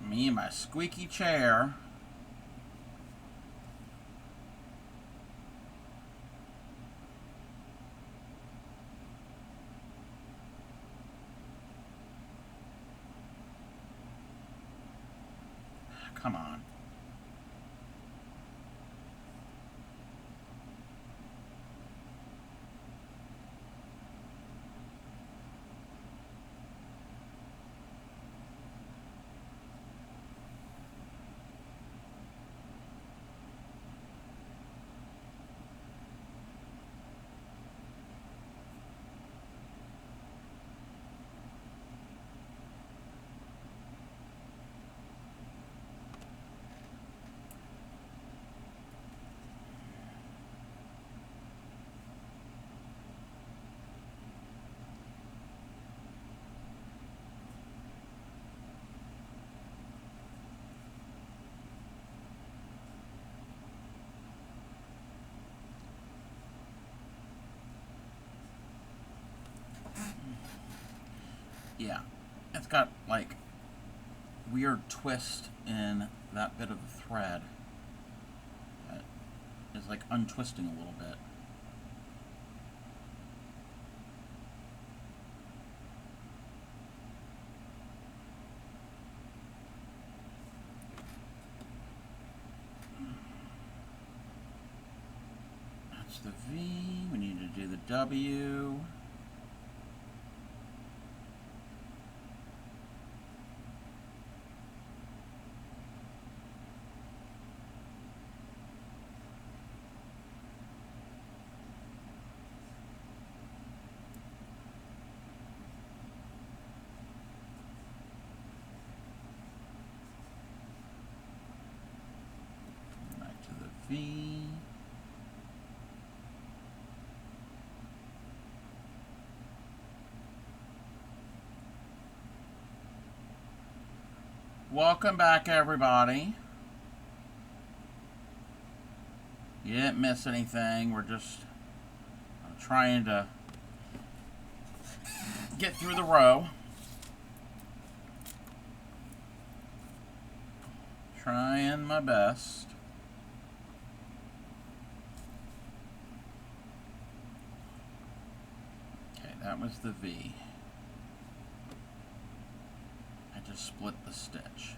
Me and my squeaky chair. Come on. Yeah. It's got, like, weird twist in that bit of the thread that is, like, untwisting a little bit. That's the V. We need to do the W. Back to the V. Welcome back, everybody. You didn't miss anything. We're just trying to get through the row. Trying my best. Okay, that was the V. I just split the stitch.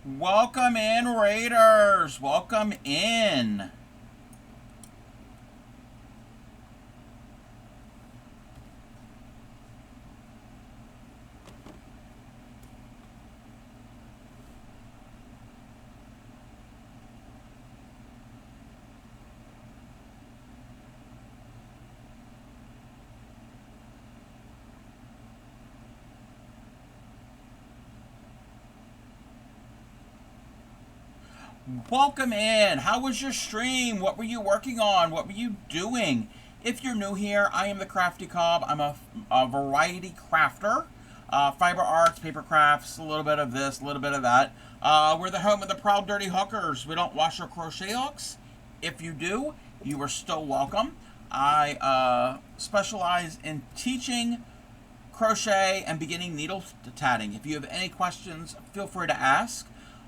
Welcome in, Raiders. Welcome in. Welcome in. How was your stream? What were you working on? What were you doing? If you're new here, I am the Crafty Cobb. I'm a variety crafter. Fiber arts, paper crafts, a little bit of this, a little bit of that. We're the home of the proud dirty hookers. We don't wash our crochet hooks. If you do, you are still welcome. I specialize in teaching crochet and beginning needle tatting. If you have any questions, feel free to ask.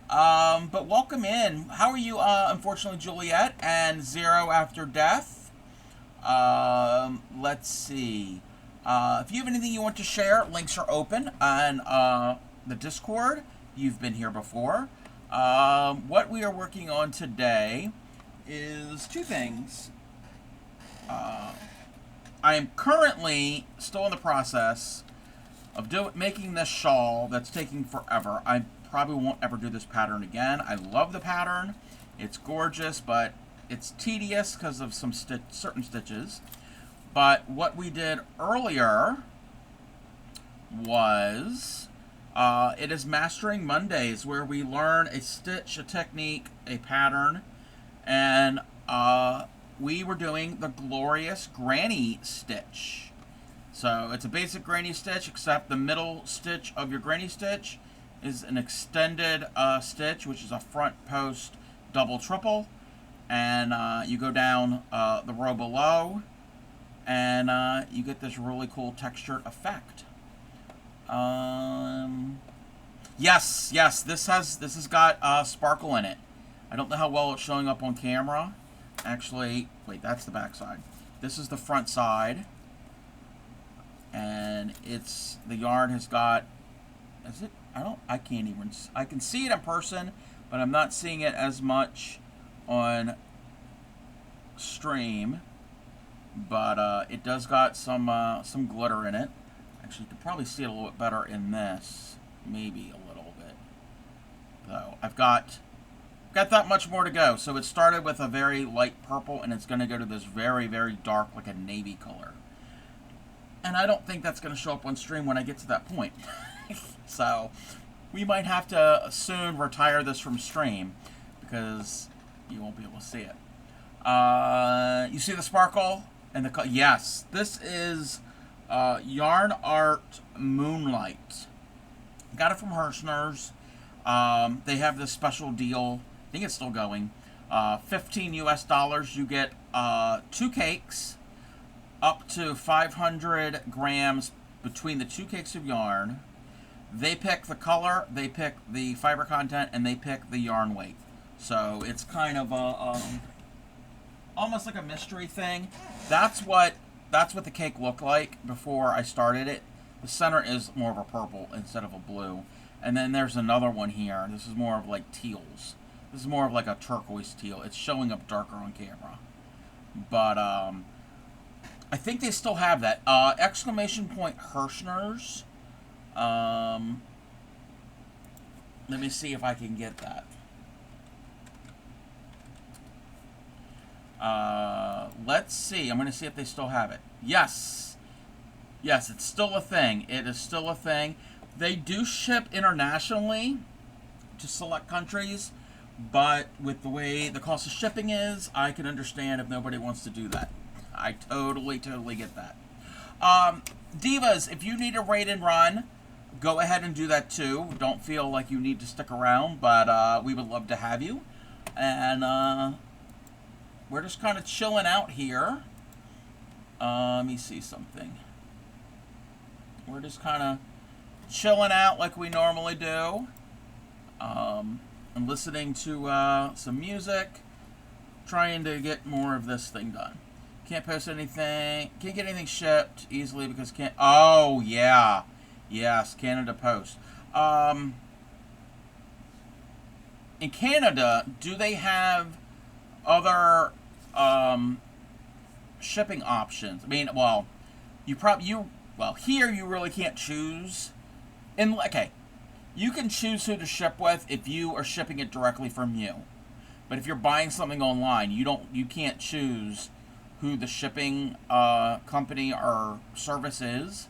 But welcome in. How are you, unfortunately, Juliet and Zero After Death? Let's see. If you have anything you want to share, links are open on the Discord. You've been here before. What we are working on today is two things. I am currently still in the process of making this shawl that's taking forever. I probably won't ever do this pattern again. I love the pattern. It's gorgeous, but it's tedious because of some certain stitches. But what we did earlier was, it is Mastering Mondays, where we learn a stitch, a technique, a pattern, and we were doing the glorious granny stitch. So it's a basic granny stitch, except the middle stitch of your granny stitch is an extended stitch, which is a front post double triple, and you go down the row below, and you get this really cool textured effect. Yes, this has got sparkle in it. I don't know how well it's showing up on camera. Actually, wait, that's the back side. This is the front side, and the yarn has got, is it? I can't even, I can see it in person, but I'm not seeing it as much on stream. But it does got some glitter in it. Actually, you can probably see it a little bit better in this, maybe a little bit. So I've got that much more to go. So it started with a very light purple, and it's going to go to this very, very dark, like a navy color. And I don't think that's going to show up on stream when I get to that point. So we might have to soon retire this from stream because you won't be able to see it. You see the sparkle and the color? Yes, this is Yarn Art Moonlight. Got it from Hirschner's. They have this special deal. I think it's still going. $15 US. You get 2 cakes, up to 500 grams between the 2 cakes of yarn. They pick the color, they pick the fiber content, and they pick the yarn weight. So it's kind of a almost like a mystery thing. That's what the cake looked like before I started it. The center is more of a purple instead of a blue. And then there's another one here. This is more of like teals. This is more of like a turquoise teal. It's showing up darker on camera. But I think they still have that. Exclamation point Hirschner's. Let me see if I can get that. Let's see. I'm going to see if they still have it. Yes. Yes, it's still a thing. It is still a thing. They do ship internationally to select countries, but with the way the cost of shipping is, I can understand if nobody wants to do that. I totally get that. Divas, if you need a raid and run, go ahead and do that too. Don't feel like you need to stick around, but we would love to have you. And we're just kind of chilling out here. Let me see something. We're just kind of chilling out like we normally do. And listening to some music. Trying to get more of this thing done. Can't post anything. Can't get anything shipped easily because can't. Oh, yeah. Yes, Canada Post. in Canada, do they have other shipping options? I mean, well, here you really can't choose. And okay, you can choose who to ship with if you are shipping it directly from you. But if you're buying something online, you can't choose who the shipping company or service is,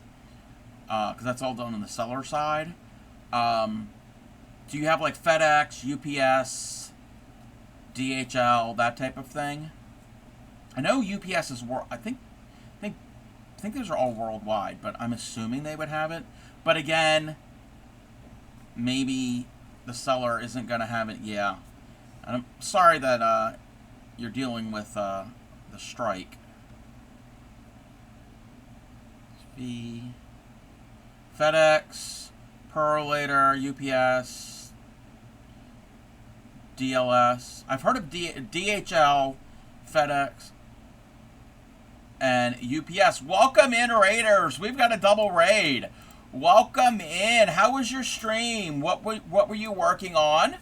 because that's all done on the seller side. Do you have like FedEx, UPS, DHL, that type of thing? I know UPS is I think those are all worldwide, but I'm assuming they would have it. But again, maybe the seller isn't going to have it. Yeah, and I'm sorry that you're dealing with the strike. FedEx, Perlator, UPS, DLS. I've heard of DHL, FedEx, and UPS. Welcome in, Raiders. We've got a double raid. Welcome in. How was your stream? What were you working on?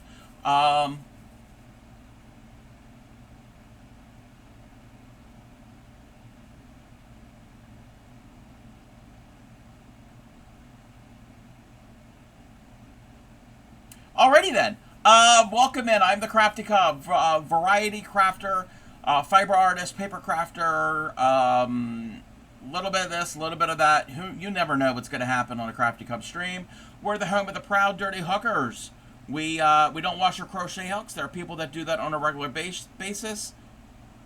Alrighty then. Welcome in. I'm the Crafty Cub, variety crafter, fiber artist, paper crafter, little bit of this, a little bit of that. You never know what's going to happen on a Crafty Cub stream. We're the home of the proud, dirty hookers. We don't wash our crochet hooks. There are people that do that on a regular basis.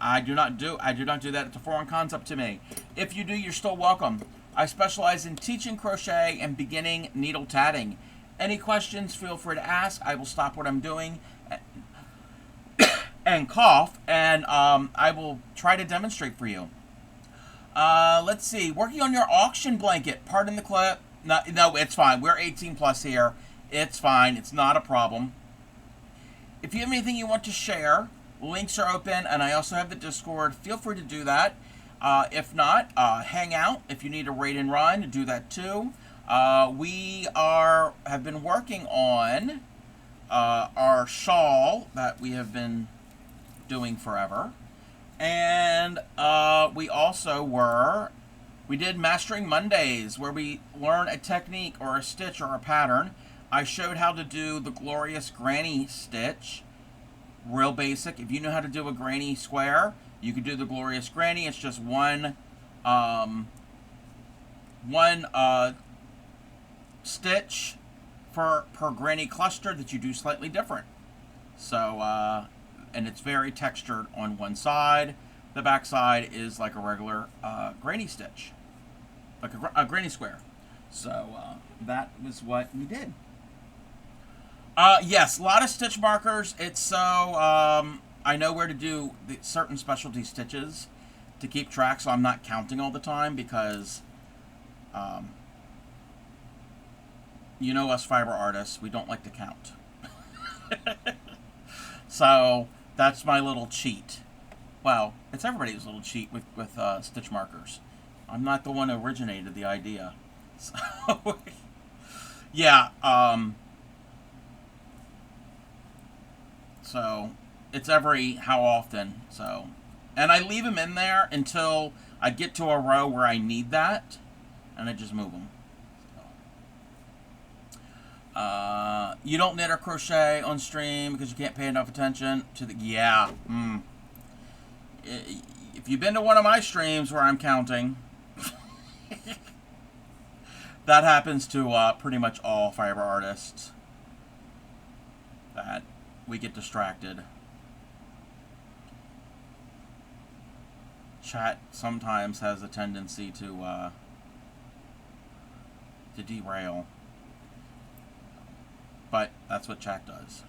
I do not do that. It's a foreign concept to me. If you do, you're still welcome. I specialize in teaching crochet and beginning needle tatting. Any questions, feel free to ask. I will stop what I'm doing and cough, and I will try to demonstrate for you. Let's see. Working on your auction blanket. Pardon the clip. No, it's fine. We're 18 plus here. It's fine. It's not a problem. If you have anything you want to share, links are open, and I also have the Discord. Feel free to do that. If not, hang out. If you need a raid and run, do that too. We have been working on our shawl that we have been doing forever. And we did Mastering Mondays, where we learn a technique or a stitch or a pattern. I showed how to do the glorious granny stitch. Real basic. If you know how to do a granny square, you can do the glorious granny. It's just one stitch per granny cluster that you do slightly different. So, and it's very textured on one side. The back side is like a regular granny stitch, like a granny square. So that was what we did. Yes, a lot of stitch markers. It's so I know where to do certain specialty stitches to keep track, so I'm not counting all the time, because you know us fiber artists, we don't like to count. So that's my little cheat. Well, it's everybody's little cheat with stitch markers. I'm not the one who originated the idea. So, yeah, so it's every how often. So, and I leave them in there until I get to a row where I need that, and I just move them. You don't knit or crochet on stream because you can't pay enough attention to the... Yeah. If you've been to one of my streams where I'm counting, that happens to pretty much all fiber artists. That we get distracted. Chat sometimes has a tendency to derail. But that's what chat does.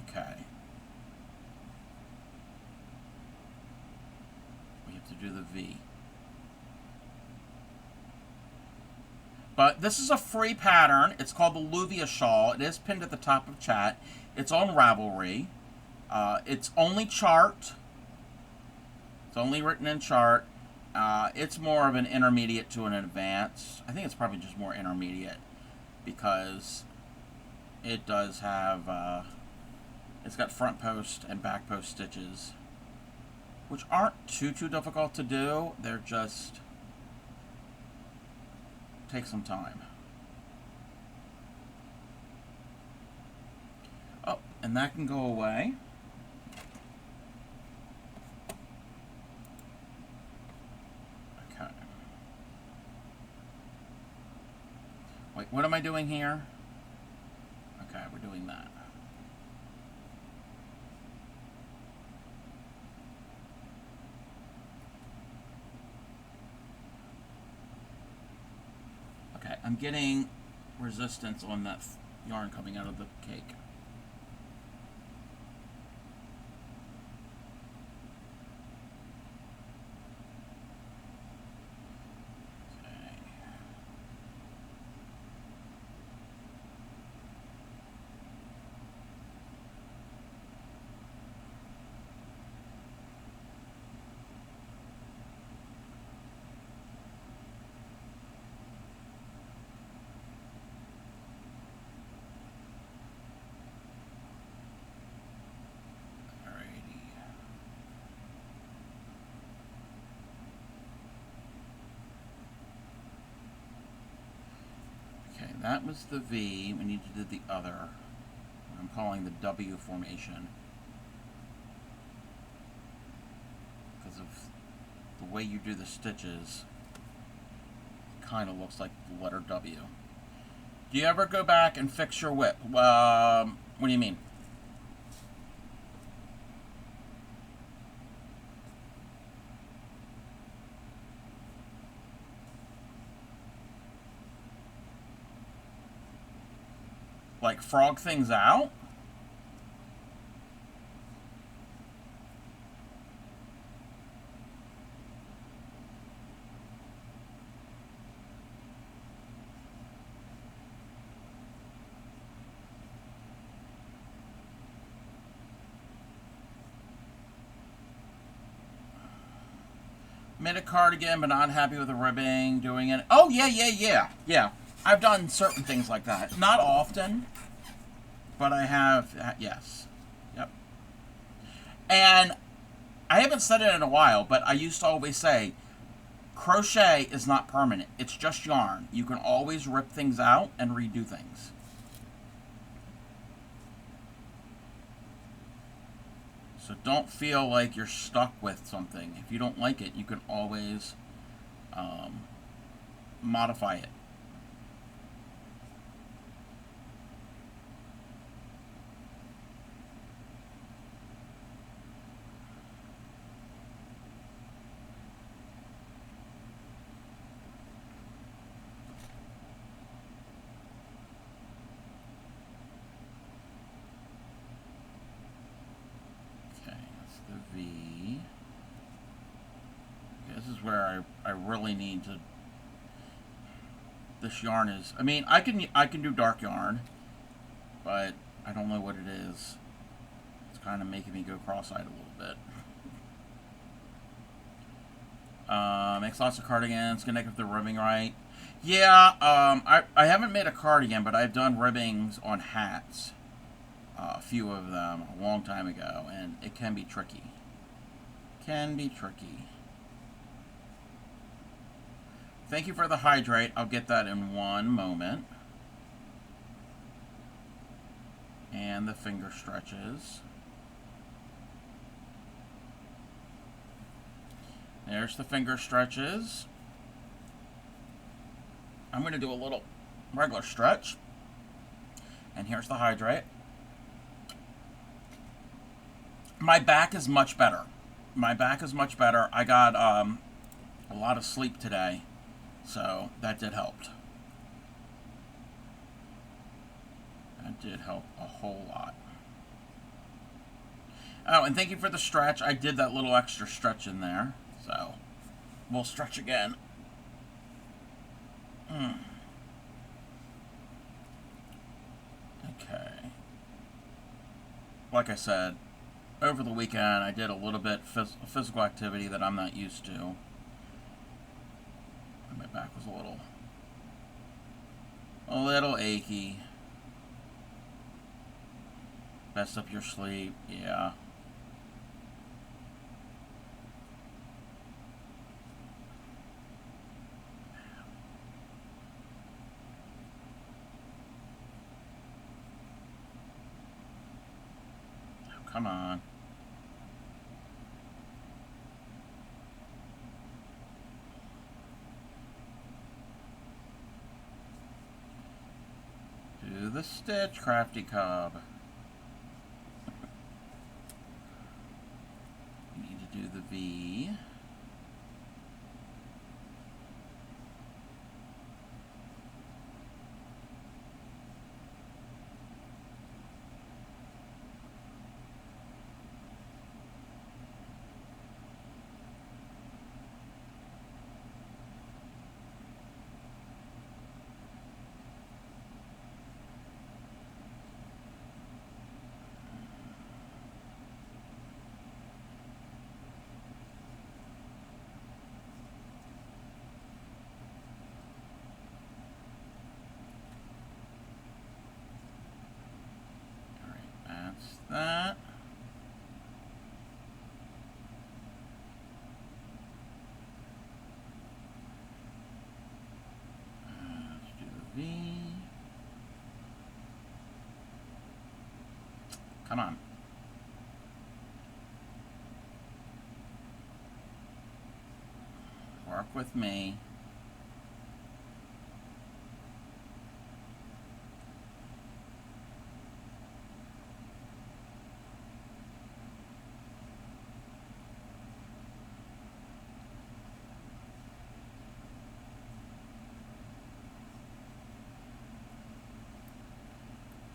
Okay. We have to do the V. But this is a free pattern. It's called the Luvia Shawl. It is pinned at the top of chat. It's on Ravelry. It's only chart. It's only written in chart. It's more of an intermediate to an advanced. I think it's probably just more intermediate because it does have, it's got front post and back post stitches, which aren't too difficult to do. They're just, take some time. Oh, and that can go away. Okay. Wait, what am I doing here? Okay, we're doing that. Okay, I'm getting resistance on that yarn coming out of the cake. That was the V. We need to do the other. I'm calling the W formation because of the way you do the stitches. It kind of looks like the letter W. Do you ever go back and fix your whip? What do you mean? Like frog things out? Made a cardigan, but not happy with the ribbing, doing it. Oh, yeah. I've done certain things like that. Not often, but I have, yes. Yep. And I haven't said it in a while, but I used to always say, crochet is not permanent. It's just yarn. You can always rip things out and redo things. So don't feel like you're stuck with something. If you don't like it, you can always modify it. V. Okay, this is where I really need to. This yarn is. I mean, I can do dark yarn, but I don't know what it is. It's kind of making me go cross-eyed a little bit. Makes lots of cardigans. Connect with the ribbing right. Yeah. I haven't made a cardigan, but I've done ribbings on hats. A few of them a long time ago, and it can be tricky. Thank you for the hydrate. I'll get that in one moment. And the finger stretches. There's the finger stretches. I'm going to do a little regular stretch. And here's the hydrate. My back is much better. I got a lot of sleep today, so that did help. That did help a whole lot. Oh, and thank you for the stretch. I did that little extra stretch in there, so we'll stretch again. Okay. Like I said, over the weekend I did a little bit physical activity that I'm not used to. My back was a little achy. Messed up your sleep, yeah. Come on. Do the stitch, Crafty Cub. You need to do the V. That. Let's do the V. Come on. Work with me.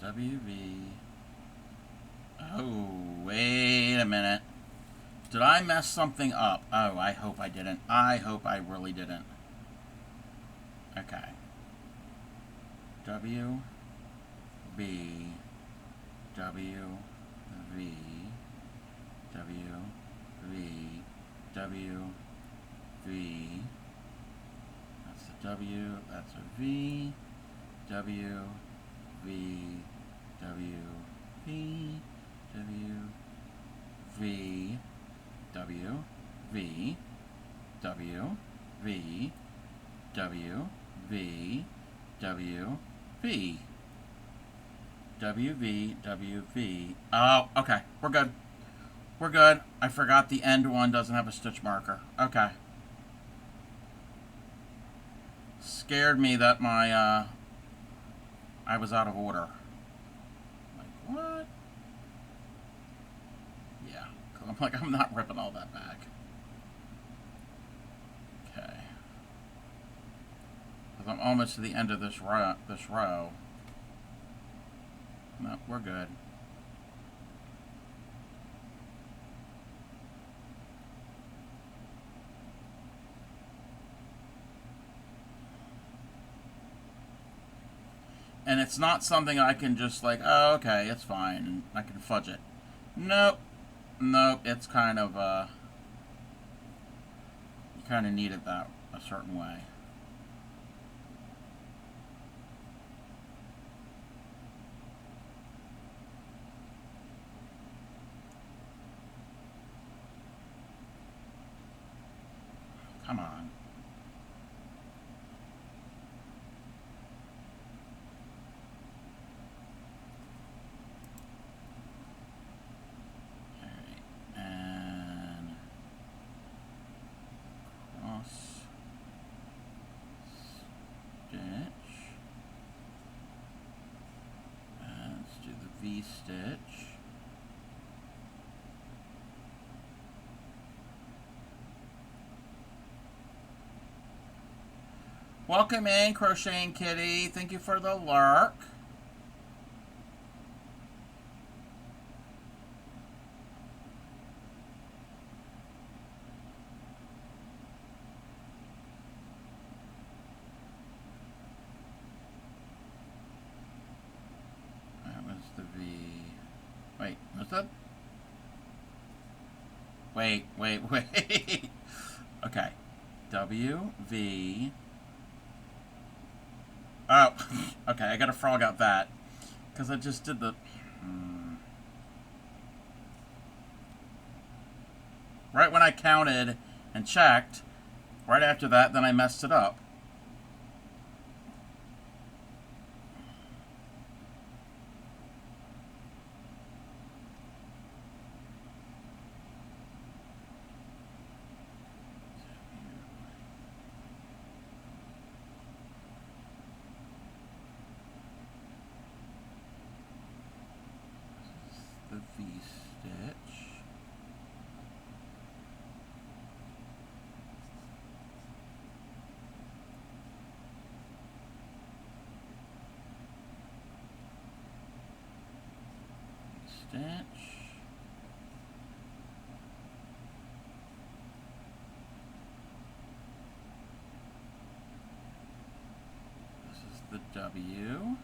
WV. Oh, wait a minute. Did I mess something up? Oh, I hope I didn't. I hope I really didn't. Okay. W, B, W, V, W, V, W, V. That's a W, that's a V, W, V, W, V, W, V, W, V, W, V, W, V, W, V, W, V, W, V. Oh, okay. We're good. We're good. I forgot the end one doesn't have a stitch marker. Okay. Scared me that my, I was out of order. Like, what? Yeah. I'm like, I'm not ripping all that back. Okay. Because I'm almost to the end of this row. No, we're good. And it's not something I can just like, oh, okay, it's fine. I can fudge it. Nope. Nope. It's kind of, you kind of need it that a certain way. Come on. V-stitch. Welcome in, Crocheting Kitty. Thank you for the lurk. That was the V. Wait, what's that? Wait. Okay. W, V, Oh, okay, I gotta frog out that. Because I just did the... Right when I counted and checked, right after that, then I messed it up. The V-stitch. Stitch. This is the W.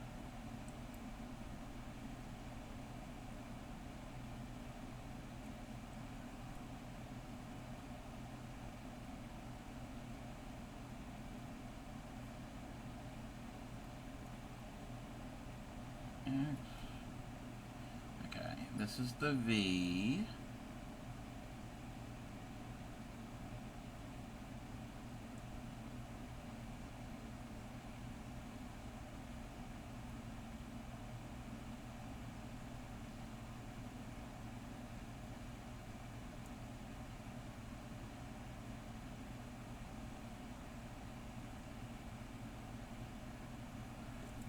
Okay, this is the V.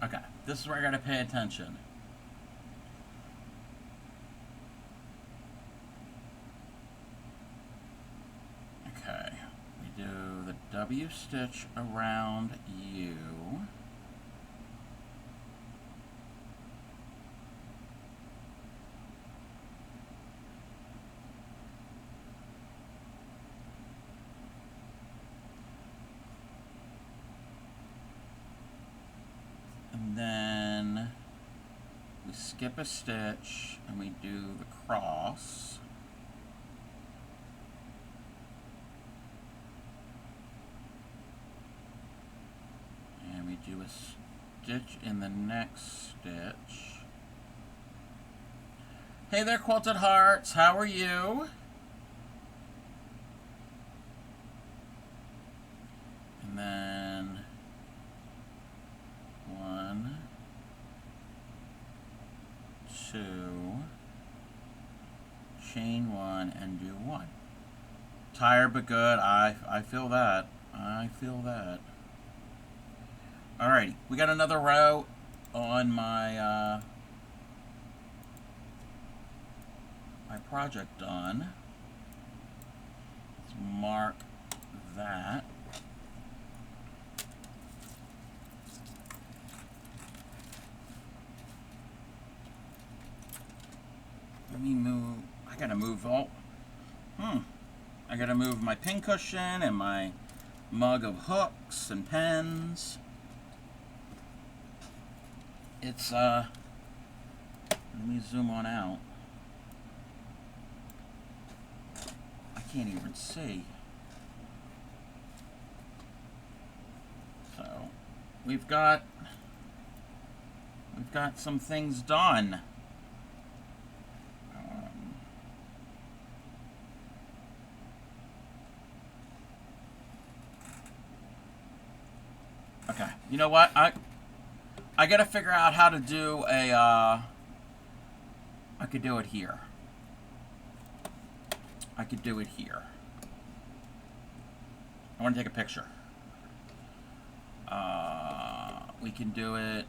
Okay, this is where I gotta pay attention. Okay, we do the W stitch around U. And then we skip a stitch and we do the cross. And we do a stitch in the next stitch. Hey there, Quilted Hearts, how are you? And then 1, 2, chain 1 and do 1. Tired but good. I feel that. I feel that. Alrighty, we got another row on my my project done. Let's mark that. Let me move. I gotta move all. I gotta move my pin cushion and my mug of hooks and pens. It's let me zoom on out. I can't even see. So we've got some things done. Okay, you know what? I gotta figure out how to do a, I could do it here. I could do it here. I want to take a picture. We can do it.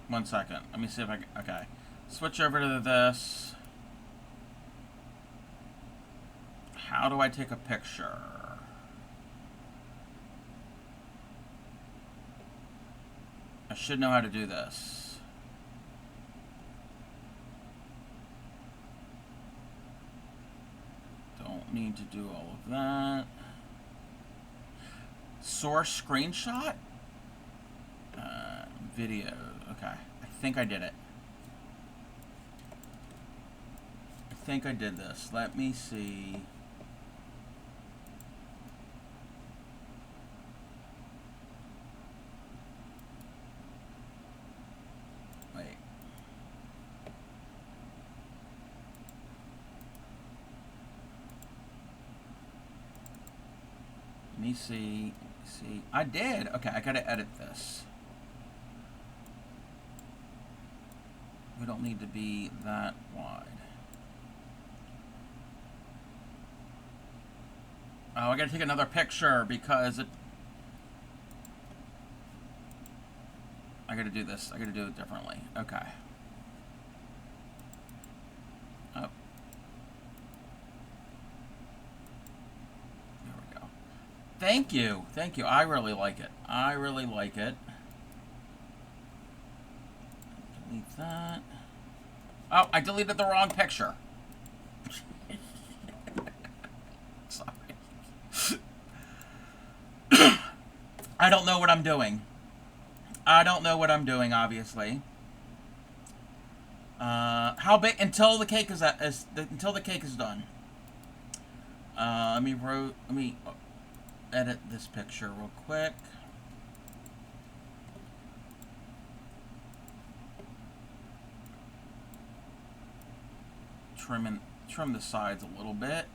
One second. Let me see if I can, okay. Switch over to this. How do I take a picture? I should know how to do this. Don't need to do all of that. Source screenshot? Video. Okay. I think I did it. I think I did this. Let me see. Wait. Let me see. See, I did. Okay, I gotta edit this. We don't need to be that wide. Oh, I gotta take another picture because I gotta do this. I gotta do it differently. Okay. Oh. There we go. Thank you. Thank you. I really like it. I really like it. Delete that. Oh, I deleted the wrong picture. Sorry. I don't know what I'm doing. I don't know what I'm doing, obviously. How big until the cake is until the cake is done. Let me edit this picture real quick. Trim the sides a little bit.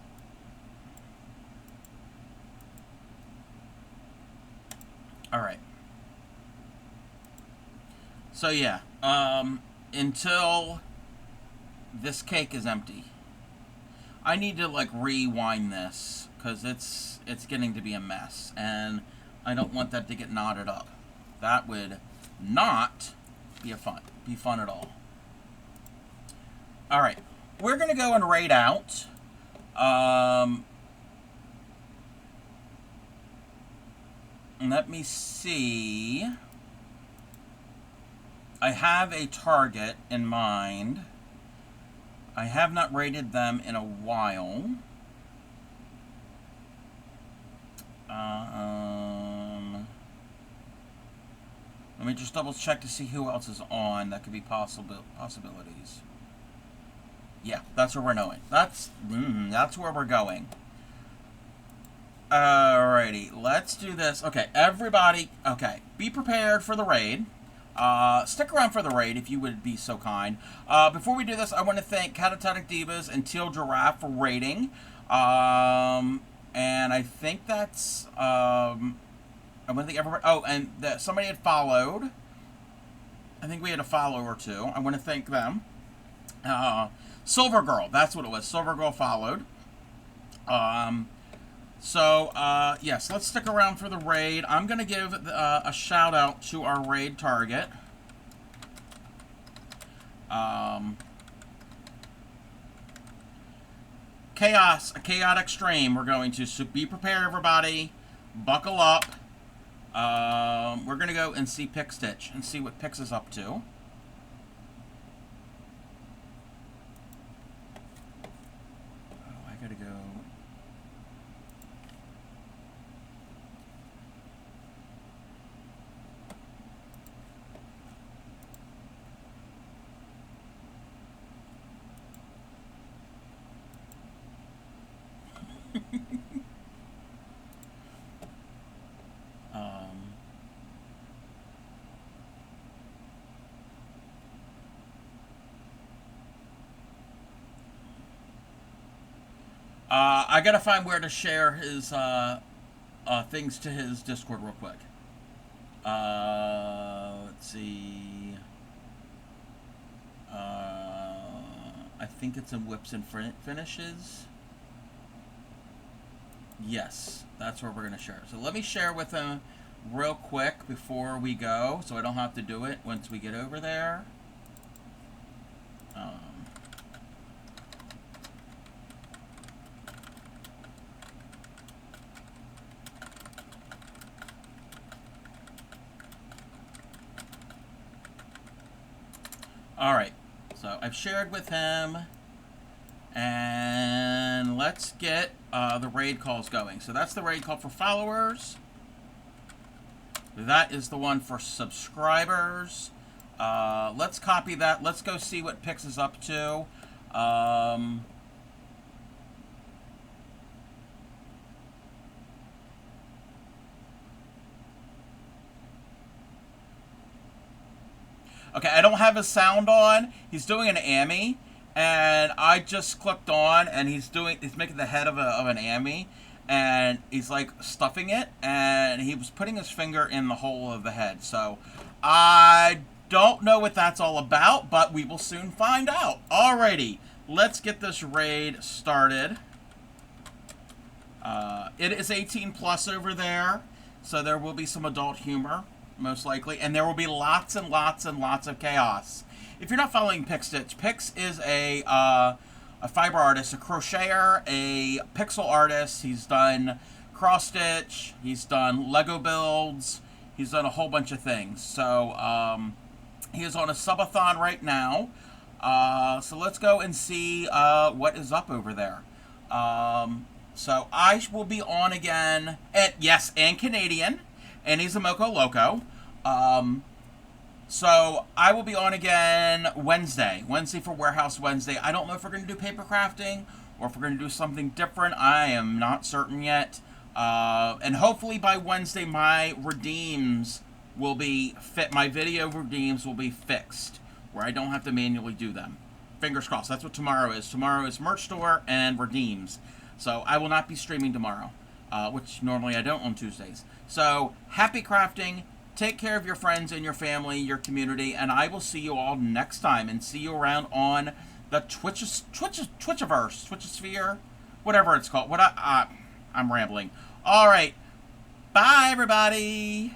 All right. So yeah, until this cake is empty, I need to like rewind this because it's getting to be a mess, and I don't want that to get knotted up. That would not be fun at all. All right, we're gonna go and raid out. Let me see. I have a target in mind. I have not rated them in a while. Let me just double check to see who else is on. That could be possibilities. Yeah, that's where we're going. That's where we're going. Alrighty, let's do this. Okay, everybody. Okay, be prepared for the raid. Stick around for the raid if you would be so kind. Before we do this, I want to thank Catatonic Divas and Teal Giraffe for raiding. And I think that's, I want to thank everybody. Oh, and somebody had followed. I think we had a follow or two. I want to thank them. Silver Girl, that's what it was. Silver Girl followed. Yes, let's stick around for the raid. I'm going to give a shout out to our raid target. Chaotic Stream, we're going to. So be prepared, everybody. Buckle up. We're going to go and see Pick Stitch and see what Pix is up to. Oh, I got to go. I gotta find where to share his things to his Discord real quick. Let's see. I think it's in Whips and Finishes. Yes, that's where we're gonna share. So let me share with him real quick before we go, so I don't have to do it once we get over there. Alright, so I've shared with him, and let's get the raid calls going. So that's the raid call for followers. That is the one for subscribers. Let's copy that. Let's go see what Pix is up to. Okay, I don't have his sound on. He's doing an Ammy, and I just clicked on, and he's making the head of an Ammy, and he's like stuffing it, and he was putting his finger in the hole of the head. So I don't know what that's all about, but we will soon find out. Alrighty, let's get this raid started. It is 18 plus over there, so there will be some adult humor, most likely, and there will be lots and lots and lots of chaos. If you're not following PixStitch, Pix is a fiber artist, a crocheter, a pixel artist. He's done cross stitch, he's done Lego builds, he's done a whole bunch of things. So he is on a subathon right now. So let's go and see what is up over there. So I will be on again, and yes, and Canadian, and he's a Moco Loco. So I will be on again Wednesday for Warehouse Wednesday. I don't know if we're going to do paper crafting or if we're going to do something different. I am not certain yet. And hopefully by Wednesday my redeems will be my video redeems will be fixed, where I don't have to manually do them. Fingers crossed. That's what tomorrow is. Tomorrow is merch store and redeems. So I will not be streaming tomorrow, which normally I don't on Tuesdays. So happy crafting. Take care of your friends and your family, your community, and I will see you all next time, and see you around on the Twitchiverse, Twitchosphere, whatever it's called. I'm rambling. All right. Bye, everybody.